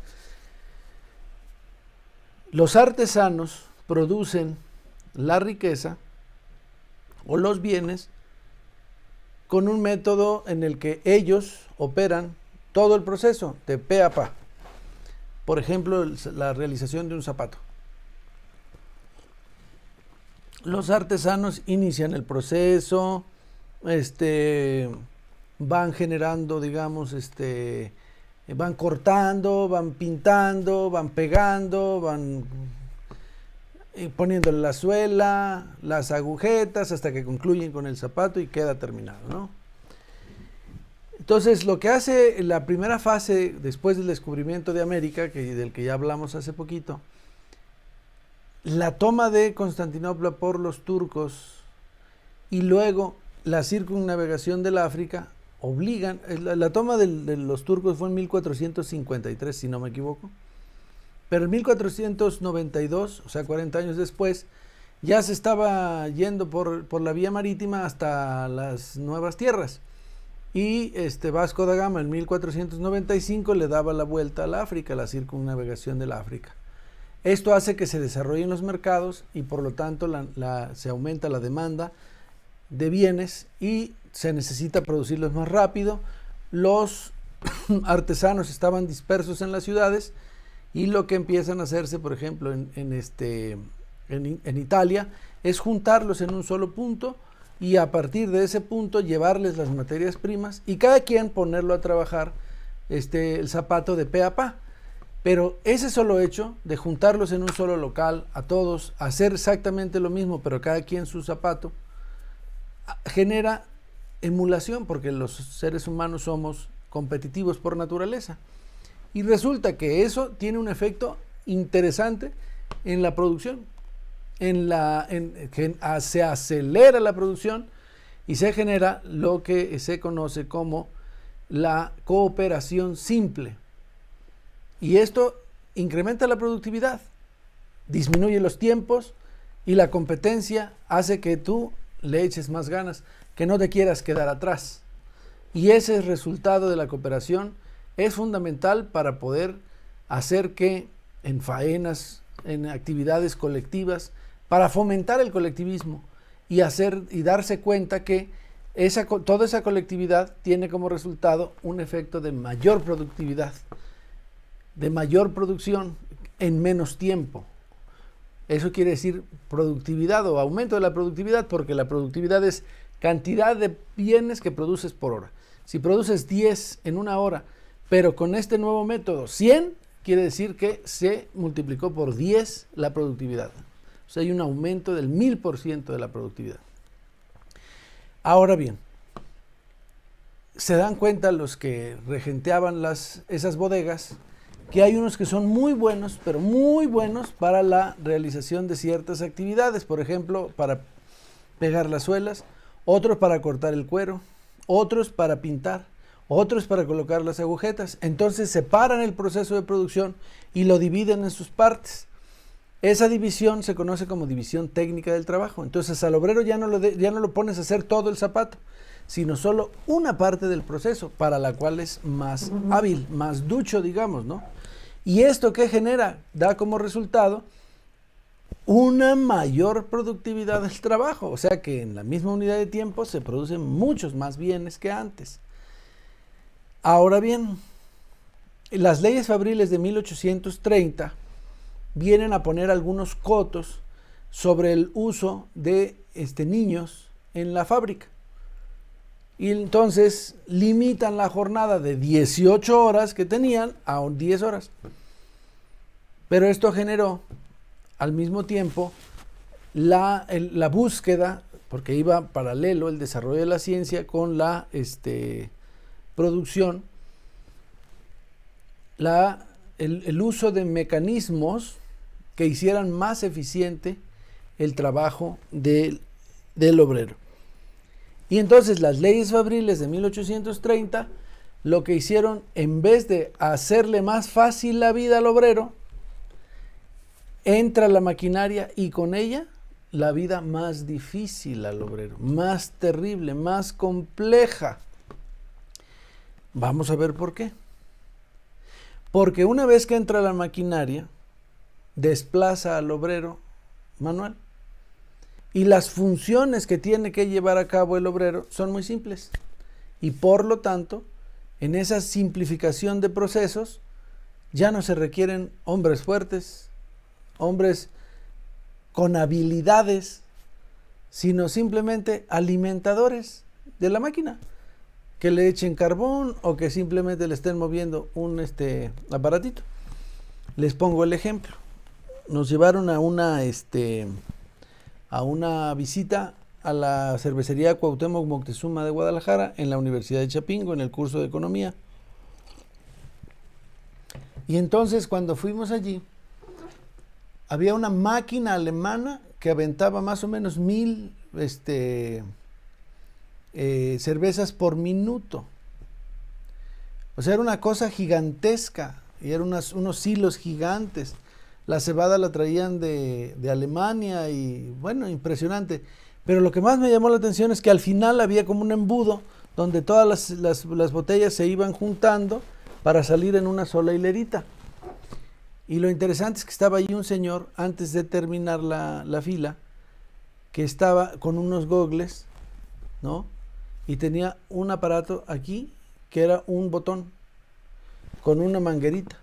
Los artesanos producen la riqueza o los bienes con un método en el que ellos operan todo el proceso de pe a pa. Por ejemplo, la realización de un zapato. Los artesanos inician el proceso, van generando, digamos, van cortando, van pintando, van pegando, van poniéndole la suela, las agujetas, hasta que concluyen con el zapato y queda terminado, ¿no? Entonces, lo que hace la primera fase, después del descubrimiento de América, del que ya hablamos hace poquito, la toma de Constantinopla por los turcos y luego la circunnavegación del África, obligan, la toma de los turcos fue en 1453, si no me equivoco, pero en 1492, o sea, 40 años después, ya se estaba yendo por la vía marítima hasta las nuevas tierras. Y Vasco da Gama en 1495 le daba la vuelta al África, la circunnavegación del África. Esto hace que se desarrollen los mercados y por lo tanto se aumenta la demanda de bienes y se necesita producirlos más rápido. Los artesanos estaban dispersos en las ciudades y lo que empiezan a hacerse, por ejemplo, en Italia, es juntarlos en un solo punto y a partir de ese punto llevarles las materias primas y cada quien ponerlo a trabajar el zapato de pe a pa. Pero ese solo hecho de juntarlos en un solo local, a todos, hacer exactamente lo mismo, pero cada quien su zapato, genera emulación, porque los seres humanos somos competitivos por naturaleza. Y resulta que eso tiene un efecto interesante en la producción. Se acelera la producción y se genera lo que se conoce como la cooperación simple. Y esto incrementa la productividad, disminuye los tiempos y la competencia hace que tú le eches más ganas, que no te quieras quedar atrás. Y ese resultado de la cooperación es fundamental para poder hacer que en faenas, en actividades colectivas, para fomentar el colectivismo y darse cuenta que toda esa colectividad tiene como resultado un efecto de mayor productividad, de mayor producción en menos tiempo. Eso quiere decir productividad o aumento de la productividad, porque la productividad es cantidad de bienes que produces por hora. Si produces 10 en una hora, pero con este nuevo método 100, quiere decir que se multiplicó por 10 la productividad. O sea, hay un aumento del 1000% de la productividad. Ahora bien, se dan cuenta los que regenteaban esas bodegas que hay unos que son muy buenos, pero muy buenos para la realización de ciertas actividades, por ejemplo, para pegar las suelas, otros para cortar el cuero, otros para pintar, otros para colocar las agujetas. Entonces separan el proceso de producción y lo dividen en sus partes. Esa división se conoce como división técnica del trabajo. Entonces al obrero ya no lo pones a hacer todo el zapato, sino solo una parte del proceso, para la cual es más hábil, más ducho, digamos, ¿no? ¿Y esto qué genera? Da como resultado una mayor productividad del trabajo, o sea que en la misma unidad de tiempo se producen muchos más bienes que antes. Ahora bien, las leyes fabriles de 1830 vienen a poner algunos cotos sobre el uso de niños en la fábrica. Y entonces limitan la jornada de 18 horas que tenían a 10 horas. Pero esto generó al mismo tiempo la búsqueda, porque iba paralelo el desarrollo de la ciencia con la producción, el uso de mecanismos que hicieran más eficiente el trabajo del obrero. Y entonces las leyes fabriles de 1830 lo que hicieron, en vez de hacerle más fácil la vida al obrero, entra la maquinaria y con ella la vida más difícil al obrero, más terrible, más compleja. Vamos a ver por qué. Porque una vez que entra la maquinaria, desplaza al obrero manual. Y las funciones que tiene que llevar a cabo el obrero son muy simples. Y por lo tanto, en esa simplificación de procesos, ya no se requieren hombres fuertes, hombres con habilidades, sino simplemente alimentadores de la máquina, que le echen carbón o que simplemente le estén moviendo un aparatito. Les pongo el ejemplo. Nos llevaron a una visita a la cervecería Cuauhtémoc Moctezuma de Guadalajara en la Universidad de Chapingo en el curso de economía. Y entonces cuando fuimos allí, había una máquina alemana que aventaba más o menos 1000 cervezas por minuto. O sea, era una cosa gigantesca y eran unos hilos gigantes. La cebada la traían de Alemania y bueno, impresionante. Pero lo que más me llamó la atención es que al final había como un embudo donde todas las botellas se iban juntando para salir en una sola hilerita. Y lo interesante es que estaba ahí un señor, antes de terminar la fila, que estaba con unos gogles, ¿no? Y tenía un aparato aquí, que era un botón, con una manguerita.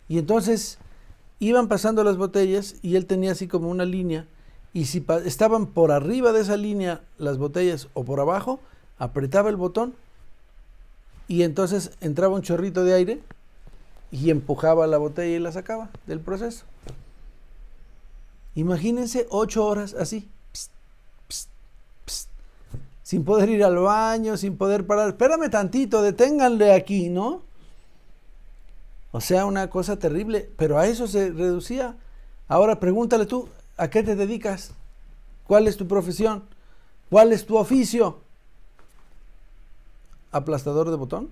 Y entonces iban pasando las botellas y él tenía así como una línea, y si estaban por arriba de esa línea las botellas o por abajo, apretaba el botón, y entonces entraba un chorrito de aire, y empujaba la botella y la sacaba del proceso. Imagínense 8 horas así, pst, pst, pst, sin poder ir al baño, sin poder parar. Espérame tantito, deténganle aquí, ¿no? O sea, una cosa terrible, pero a eso se reducía. Ahora pregúntale tú, ¿a qué te dedicas? ¿Cuál es tu profesión? ¿Cuál es tu oficio? ¿Aplastador de botón?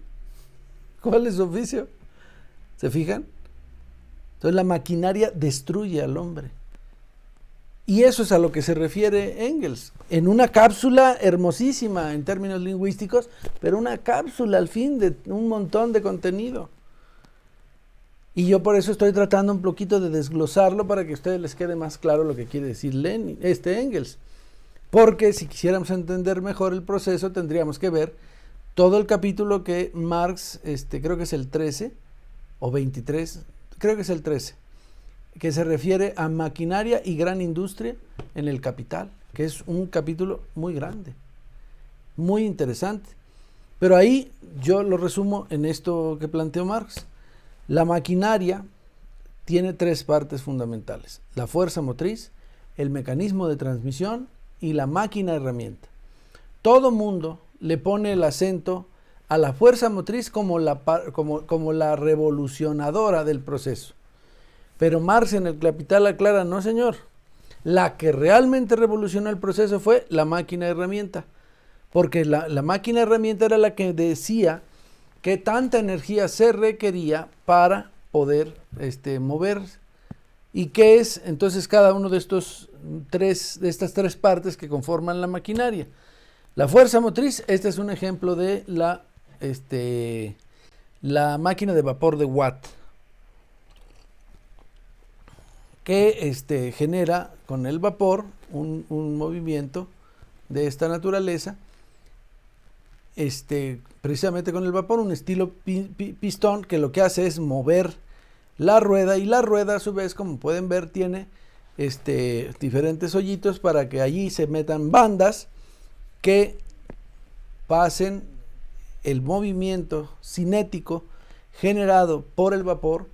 ¿Cuál es su oficio? ¿Se fijan? Entonces la maquinaria destruye al hombre. Y eso es a lo que se refiere Engels. En una cápsula hermosísima en términos lingüísticos, pero una cápsula al fin de un montón de contenido. Y yo por eso estoy tratando un poquito de desglosarlo para que a ustedes les quede más claro lo que quiere decir Engels. Porque si quisiéramos entender mejor el proceso, tendríamos que ver todo el capítulo que Marx, creo que es el 13, o 23, creo que es el 13, que se refiere a maquinaria y gran industria en el Capital, que es un capítulo muy grande, muy interesante. Pero ahí yo lo resumo en esto que planteó Marx. La maquinaria tiene 3 partes fundamentales: la fuerza motriz, el mecanismo de transmisión y la máquina herramienta. Todo mundo le pone el acento a la fuerza motriz como la revolucionadora del proceso. Pero Marx en el Capital aclara, no señor, la que realmente revolucionó el proceso fue la máquina herramienta, porque la máquina herramienta era la que decía qué tanta energía se requería para poder moverse. ¿Y qué es entonces cada uno de estas 3 partes que conforman la maquinaria? La fuerza motriz, este es un ejemplo de la máquina de vapor de Watt, que genera con el vapor un movimiento de esta naturaleza, precisamente con el vapor, un estilo pistón, que lo que hace es mover la rueda, y la rueda a su vez, como pueden ver, tiene diferentes hoyitos para que allí se metan bandas que pasen el movimiento cinético generado por el vapor,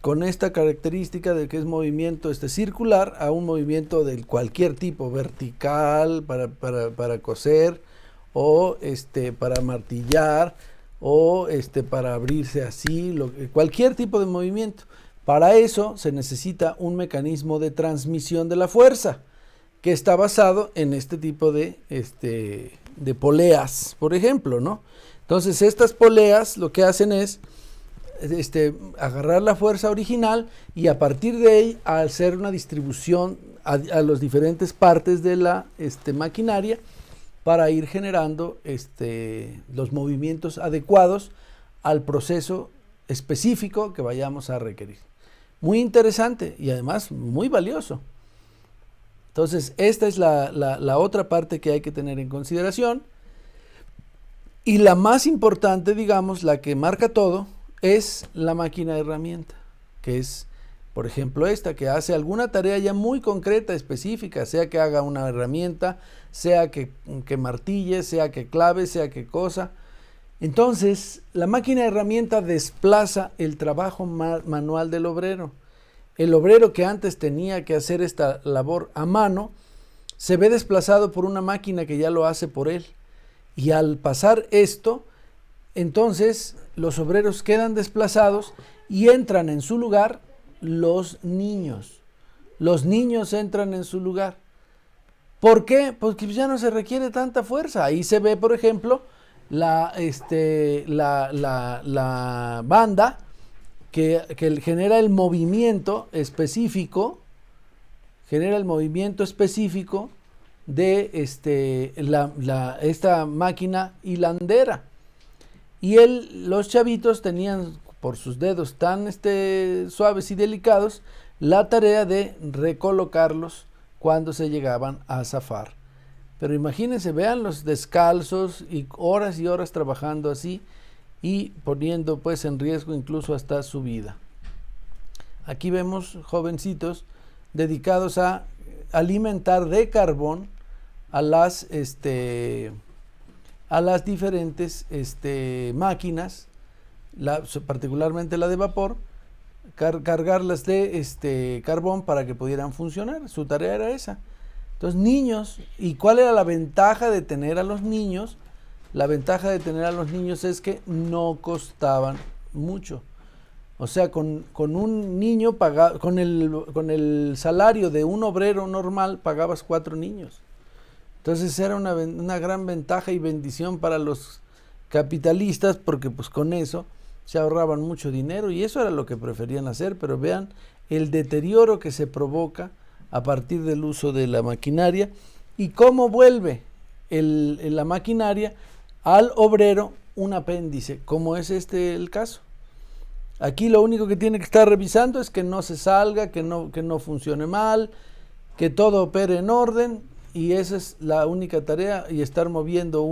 con esta característica de que es movimiento circular, a un movimiento de cualquier tipo, vertical para coser, o para martillar, o para abrirse así, cualquier tipo de movimiento. Para eso se necesita un mecanismo de transmisión de la fuerza que está basado en este tipo de poleas, por ejemplo, ¿no? Entonces estas poleas lo que hacen es agarrar la fuerza original y a partir de ahí hacer una distribución a las diferentes partes de la maquinaria para ir generando los movimientos adecuados al proceso específico que vayamos a requerir. Muy interesante y además muy valioso. Entonces, esta es la otra parte que hay que tener en consideración. Y la más importante, digamos, la que marca todo, es la máquina de herramienta, que es, por ejemplo, esta, que hace alguna tarea ya muy concreta, específica, sea que haga una herramienta, sea que martille, sea que clave, sea que cosa. Entonces, la máquina de herramienta desplaza el trabajo manual del obrero. El obrero que antes tenía que hacer esta labor a mano, se ve desplazado por una máquina que ya lo hace por él. Y al pasar esto, entonces los obreros quedan desplazados y entran en su lugar los niños. Los niños entran en su lugar. ¿Por qué? Porque ya no se requiere tanta fuerza. Ahí se ve, por ejemplo, la banda que genera el movimiento específico, de esta máquina hilandera. Y los chavitos tenían, por sus dedos tan suaves y delicados, la tarea de recolocarlos cuando se llegaban a zafar. Pero imagínense, vean los descalzos y horas trabajando así y poniendo pues en riesgo incluso hasta su vida. Aquí vemos jovencitos dedicados a alimentar de carbón a las diferentes máquinas, particularmente la de vapor, cargarlas de carbón para que pudieran funcionar. Su tarea era esa. Entonces, niños, ¿y cuál era la ventaja de tener a los niños? La ventaja de tener a los niños es que no costaban mucho. O sea, con un niño con el salario de un obrero normal pagabas 4 niños. Entonces era una gran ventaja y bendición para los capitalistas, porque pues con eso se ahorraban mucho dinero y eso era lo que preferían hacer. Pero vean el deterioro que se provoca a partir del uso de la maquinaria y cómo vuelve la maquinaria al obrero un apéndice, como es el caso. Aquí lo único que tiene que estar revisando es que no se salga, que no funcione mal, que todo opere en orden, y esa es la única tarea, y estar moviendo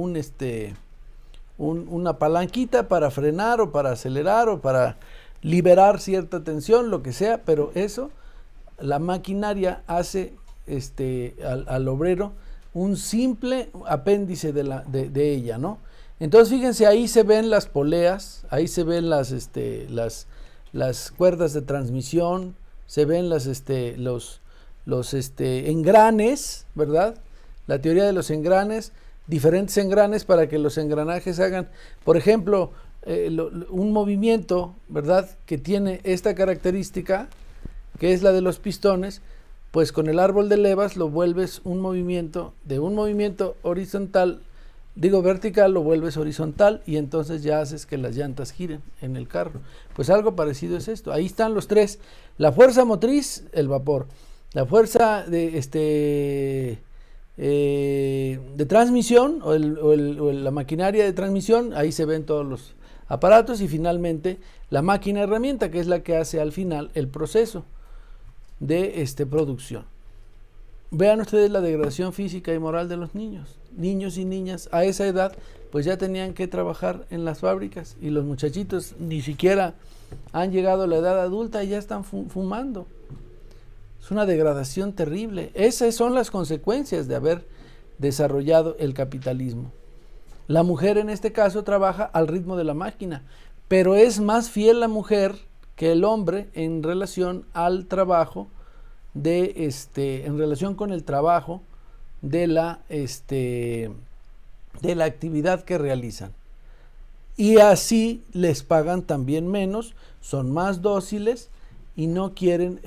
una palanquita para frenar o para acelerar o para liberar cierta tensión, lo que sea, pero eso la maquinaria hace al obrero un simple apéndice de ella, ¿no? Entonces fíjense, ahí se ven las poleas, ahí se ven las cuerdas de transmisión, se ven los engranes, ¿verdad? La teoría de los engranes, diferentes engranes para que los engranajes hagan, por ejemplo, un movimiento, ¿verdad? Que tiene esta característica, que es la de los pistones, pues con el árbol de levas lo vuelves un movimiento horizontal, vertical, lo vuelves horizontal y entonces ya haces que las llantas giren en el carro. Pues algo parecido es esto. Ahí están los tres: la fuerza motriz, el vapor; la fuerza de transmisión o la maquinaria de transmisión, ahí se ven todos los aparatos; y finalmente la máquina herramienta, que es la que hace al final el proceso de producción. Vean ustedes la degradación física y moral de los niños y niñas a esa edad, pues ya tenían que trabajar en las fábricas, y los muchachitos ni siquiera han llegado a la edad adulta y ya están fumando. Es una degradación terrible. Esas son las consecuencias de haber desarrollado el capitalismo. La mujer en este caso trabaja al ritmo de la máquina, pero es más fiel la mujer que el hombre en relación al trabajo en relación con el trabajo de la actividad que realizan. y así les pagan también menos, son más dóciles y no quieren,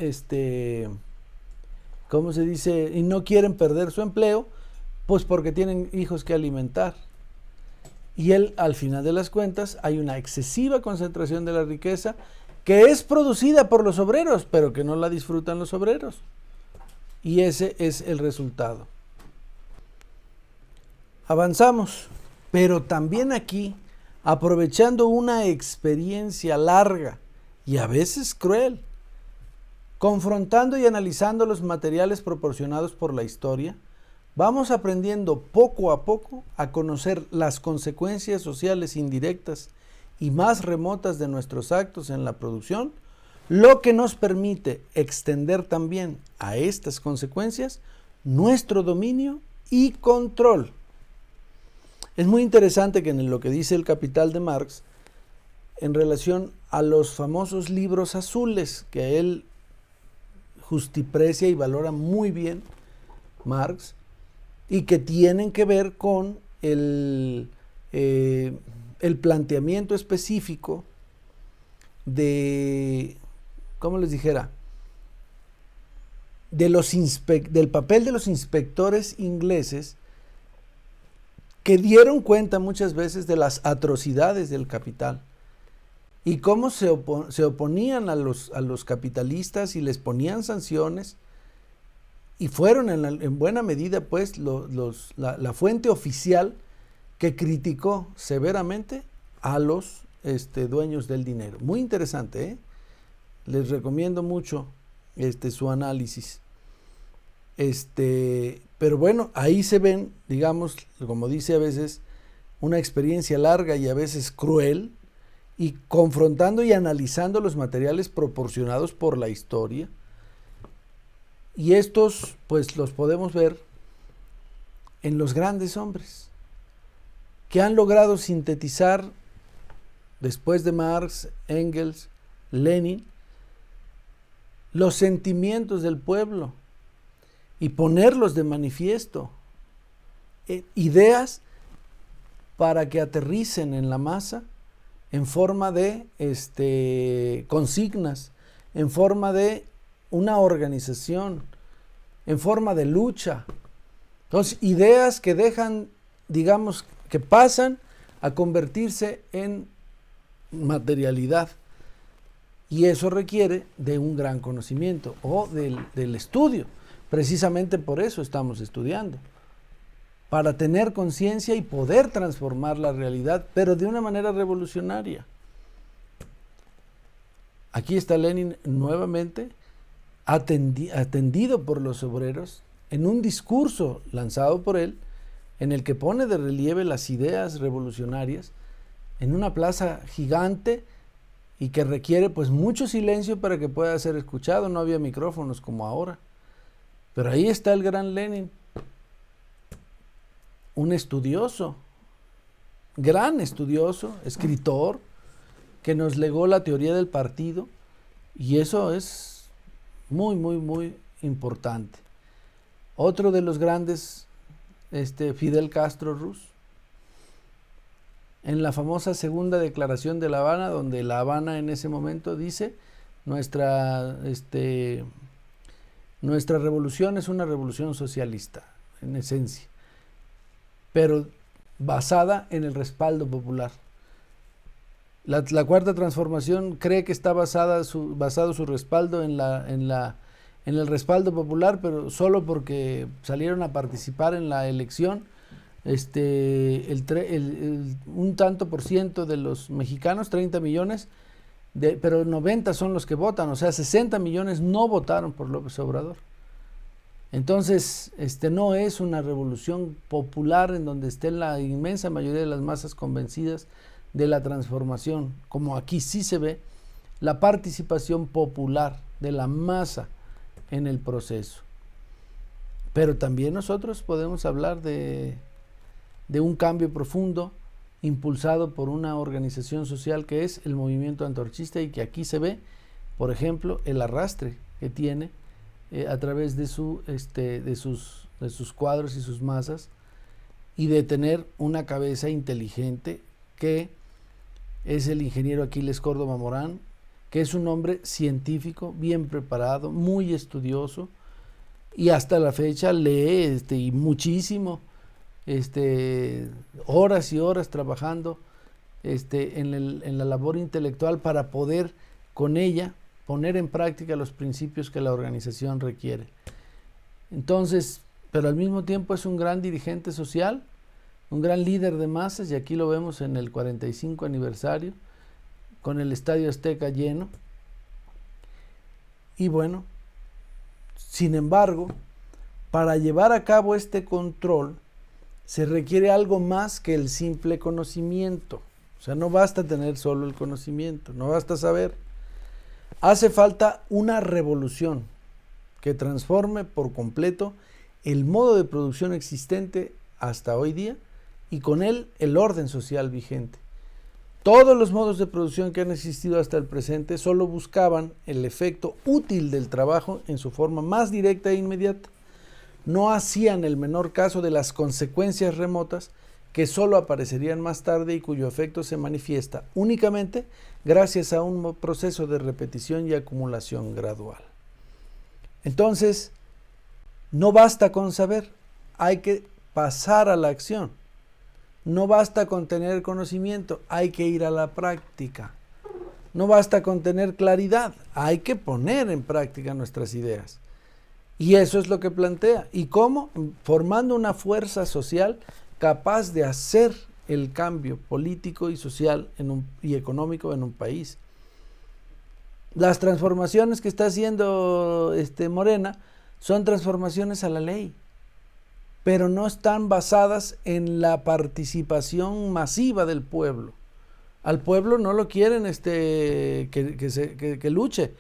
¿cómo se dice? Y no quieren perder su empleo, pues porque tienen hijos que alimentar. Y al final de las cuentas, hay una excesiva concentración de la riqueza que es producida por los obreros, pero que no la disfrutan los obreros. Y ese es el resultado. Avanzamos, pero también aquí, aprovechando una experiencia larga y a veces cruel, confrontando y analizando los materiales proporcionados por la historia, vamos aprendiendo poco a poco a conocer las consecuencias sociales indirectas y más remotas de nuestros actos en la producción, lo que nos permite extender también a estas consecuencias nuestro dominio y control. Es muy interesante que en lo que dice El Capital de Marx, en relación a los famosos libros azules, que él justiprecia y valora muy bien Marx, y que tienen que ver con el planteamiento específico de, ¿cómo les dijera?, del papel de los inspectores ingleses, que dieron cuenta muchas veces de las atrocidades del capital y cómo se oponían a los capitalistas y les ponían sanciones, y fueron en buena medida pues la fuente oficial que criticó severamente a los dueños del dinero. Muy interesante, ¿eh? Les recomiendo mucho su análisis. Pero bueno, ahí se ven, digamos, como dice a veces, una experiencia larga y a veces cruel, y confrontando y analizando los materiales proporcionados por la historia. Y estos, pues, los podemos ver en los grandes hombres que han logrado sintetizar, después de Marx, Engels, Lenin, los sentimientos del pueblo y ponerlos de manifiesto, ideas para que aterricen en la masa en forma de consignas, en forma de una organización, en forma de lucha. Entonces, ideas que dejan, digamos, que pasan a convertirse en materialidad. Y eso requiere de un gran conocimiento o del estudio. Precisamente por eso estamos estudiando, para tener conciencia y poder transformar la realidad, pero de una manera revolucionaria. Aquí está Lenin nuevamente, atendido por los obreros, en un discurso lanzado por él, en el que pone de relieve las ideas revolucionarias, en una plaza gigante y que requiere pues mucho silencio para que pueda ser escuchado. No había micrófonos como ahora. Pero ahí está el gran Lenin, un estudioso, gran estudioso, escritor, que nos legó la teoría del partido, y eso es muy, muy, muy importante. Otro de los grandes, Fidel Castro Ruz, en la famosa segunda declaración de La Habana, donde La Habana en ese momento dice, nuestra revolución es una revolución socialista, en esencia, pero basada en el respaldo popular. La Cuarta Transformación cree que está basado su respaldo en el respaldo popular, pero solo porque salieron a participar en la elección un tanto por ciento de los mexicanos, 30 millones, pero 90 son los que votan, o sea, 60 millones no votaron por López Obrador. Entonces, no es una revolución popular en donde esté la inmensa mayoría de las masas convencidas de la transformación, como aquí sí se ve la participación popular de la masa en el proceso. Pero también nosotros podemos hablar de un cambio profundo impulsado por una organización social que es el movimiento antorchista, y que aquí se ve, por ejemplo, el arrastre que tiene a través de sus cuadros y sus masas, y de tener una cabeza inteligente que es el ingeniero Aquiles Córdoba Morán, que es un hombre científico, bien preparado, muy estudioso, y hasta la fecha lee y muchísimo, horas y horas trabajando en la labor intelectual para poder con ella poner en práctica los principios que la organización requiere. Entonces, pero al mismo tiempo es un gran dirigente social, un gran líder de masas, y aquí lo vemos en el 45 aniversario, con el Estadio Azteca lleno. Y bueno, sin embargo, para llevar a cabo este control, se requiere algo más que el simple conocimiento. O sea, no basta tener solo el conocimiento, no basta saber. Hace falta una revolución que transforme por completo el modo de producción existente hasta hoy día y con él el orden social vigente. Todos los modos de producción que han existido hasta el presente solo buscaban el efecto útil del trabajo en su forma más directa e inmediata. No hacían el menor caso de las consecuencias remotas que solo aparecerían más tarde y cuyo efecto se manifiesta únicamente gracias a un proceso de repetición y acumulación gradual. Entonces, no basta con saber, hay que pasar a la acción. No basta con tener conocimiento, hay que ir a la práctica. No basta con tener claridad, hay que poner en práctica nuestras ideas. Y eso es lo que plantea. ¿Y cómo? Formando una fuerza social capaz de hacer el cambio político y social y económico en un país. Las transformaciones que está haciendo Morena son transformaciones a la ley, pero no están basadas en la participación masiva del pueblo. Al pueblo no lo quieren que luche.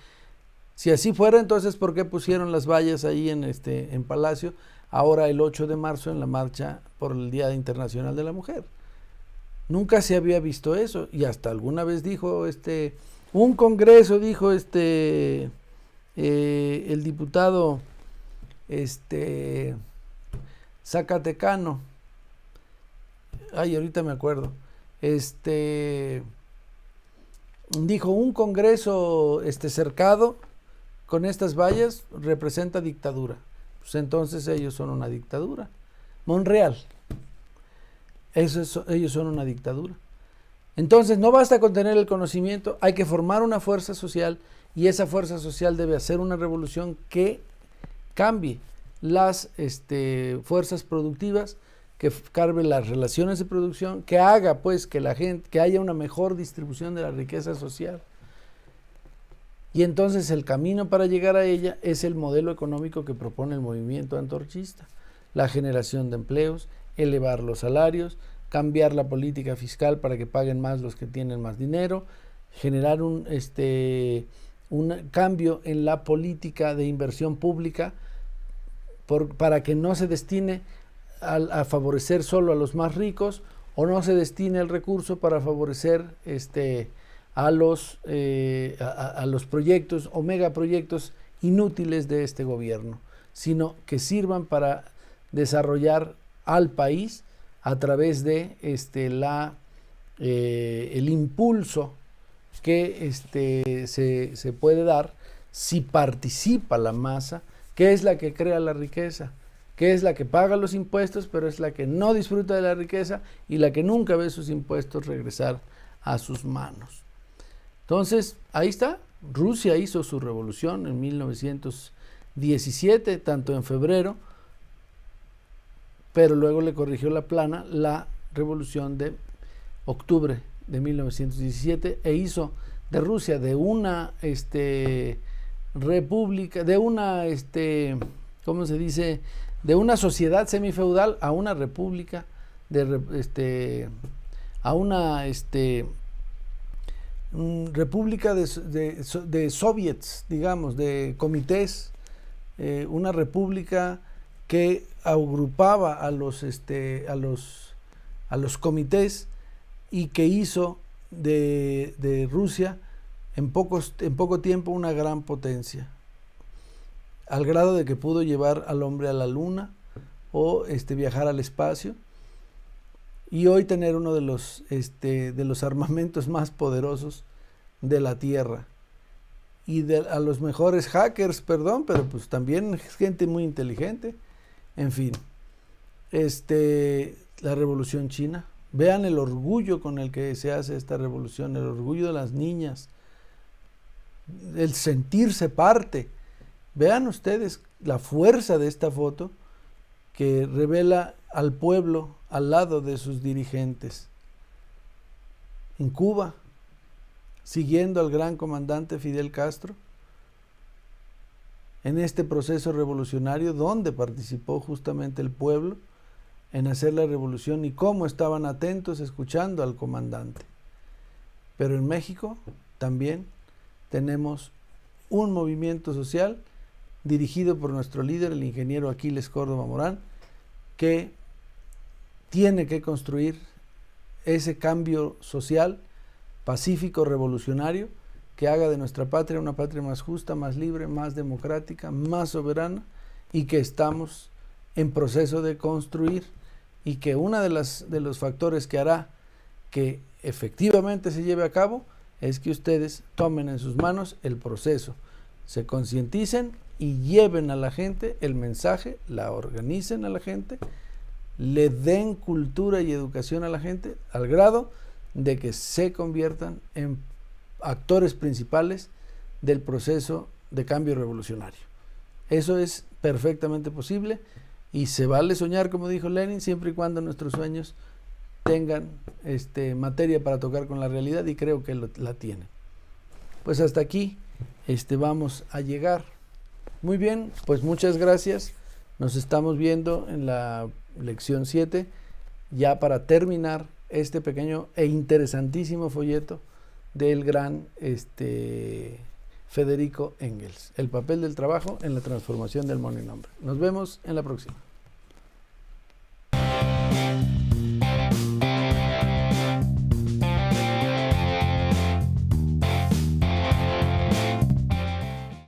Si así fuera, entonces ¿por qué pusieron las vallas ahí en Palacio ahora el 8 de marzo en la marcha por el Día Internacional de la Mujer? Nunca se había visto eso, y hasta alguna vez dijo un congreso, dijo el diputado zacatecano, ahorita me acuerdo, dijo: un congreso cercado con estas vallas representa dictadura. Pues entonces ellos son una dictadura. Monreal, ellos son una dictadura. Entonces no basta con tener el conocimiento, hay que formar una fuerza social, y esa fuerza social debe hacer una revolución que cambie las fuerzas productivas, que cambie las relaciones de producción, que haga pues que haya una mejor distribución de la riqueza social. Y entonces el camino para llegar a ella es el modelo económico que propone el movimiento antorchista: la generación de empleos, elevar los salarios, cambiar la política fiscal para que paguen más los que tienen más dinero, generar un cambio en la política de inversión pública para que no se destine a favorecer solo a los más ricos, o no se destine el recurso para favorecer a los proyectos o megaproyectos inútiles de este gobierno, sino que sirvan para desarrollar al país a través de el impulso que se puede dar si participa la masa, que es la que crea la riqueza, que es la que paga los impuestos, pero es la que no disfruta de la riqueza y la que nunca ve sus impuestos regresar a sus manos. Entonces, ahí está. Rusia hizo su revolución en 1917, tanto en febrero, pero luego le corrigió la plana la revolución de octubre de 1917 e hizo de Rusia de una república, de una ¿cómo se dice?, de una sociedad semifeudal a una república, a una república de soviets, digamos, de comités, una república que agrupaba a los comités, y que hizo de Rusia en poco tiempo una gran potencia, al grado de que pudo llevar al hombre a la luna o viajar al espacio. y hoy tener uno de los armamentos más poderosos de la Tierra. Y a los mejores hackers, perdón, pero pues también es gente muy inteligente. En fin, la Revolución China. Vean el orgullo con el que se hace esta revolución, el orgullo de las niñas, el sentirse parte. Vean ustedes la fuerza de esta foto que revela al pueblo al lado de sus dirigentes. En Cuba, siguiendo al gran comandante Fidel Castro, en este proceso revolucionario donde participó justamente el pueblo en hacer la revolución y cómo estaban atentos escuchando al comandante. Pero en México también tenemos un movimiento social dirigido por nuestro líder, el ingeniero Aquiles Córdoba Morán, que tiene que construir ese cambio social, pacífico, revolucionario, que haga de nuestra patria una patria más justa, más libre, más democrática, más soberana, y que estamos en proceso de construir, y que uno de los factores que hará que efectivamente se lleve a cabo es que ustedes tomen en sus manos el proceso, se concienticen y lleven a la gente el mensaje, la organicen a la gente, le den cultura y educación a la gente al grado de que se conviertan en actores principales del proceso de cambio revolucionario. Eso es perfectamente posible y se vale soñar, como dijo Lenin, siempre y cuando nuestros sueños tengan materia para tocar con la realidad, y creo que la tienen. Pues hasta aquí vamos a llegar. Muy bien, pues muchas gracias. Nos estamos viendo en la lección 7, ya para terminar este pequeño e interesantísimo folleto del gran Federico Engels, el papel del trabajo en la transformación del mono y nombre. Nos vemos en la próxima.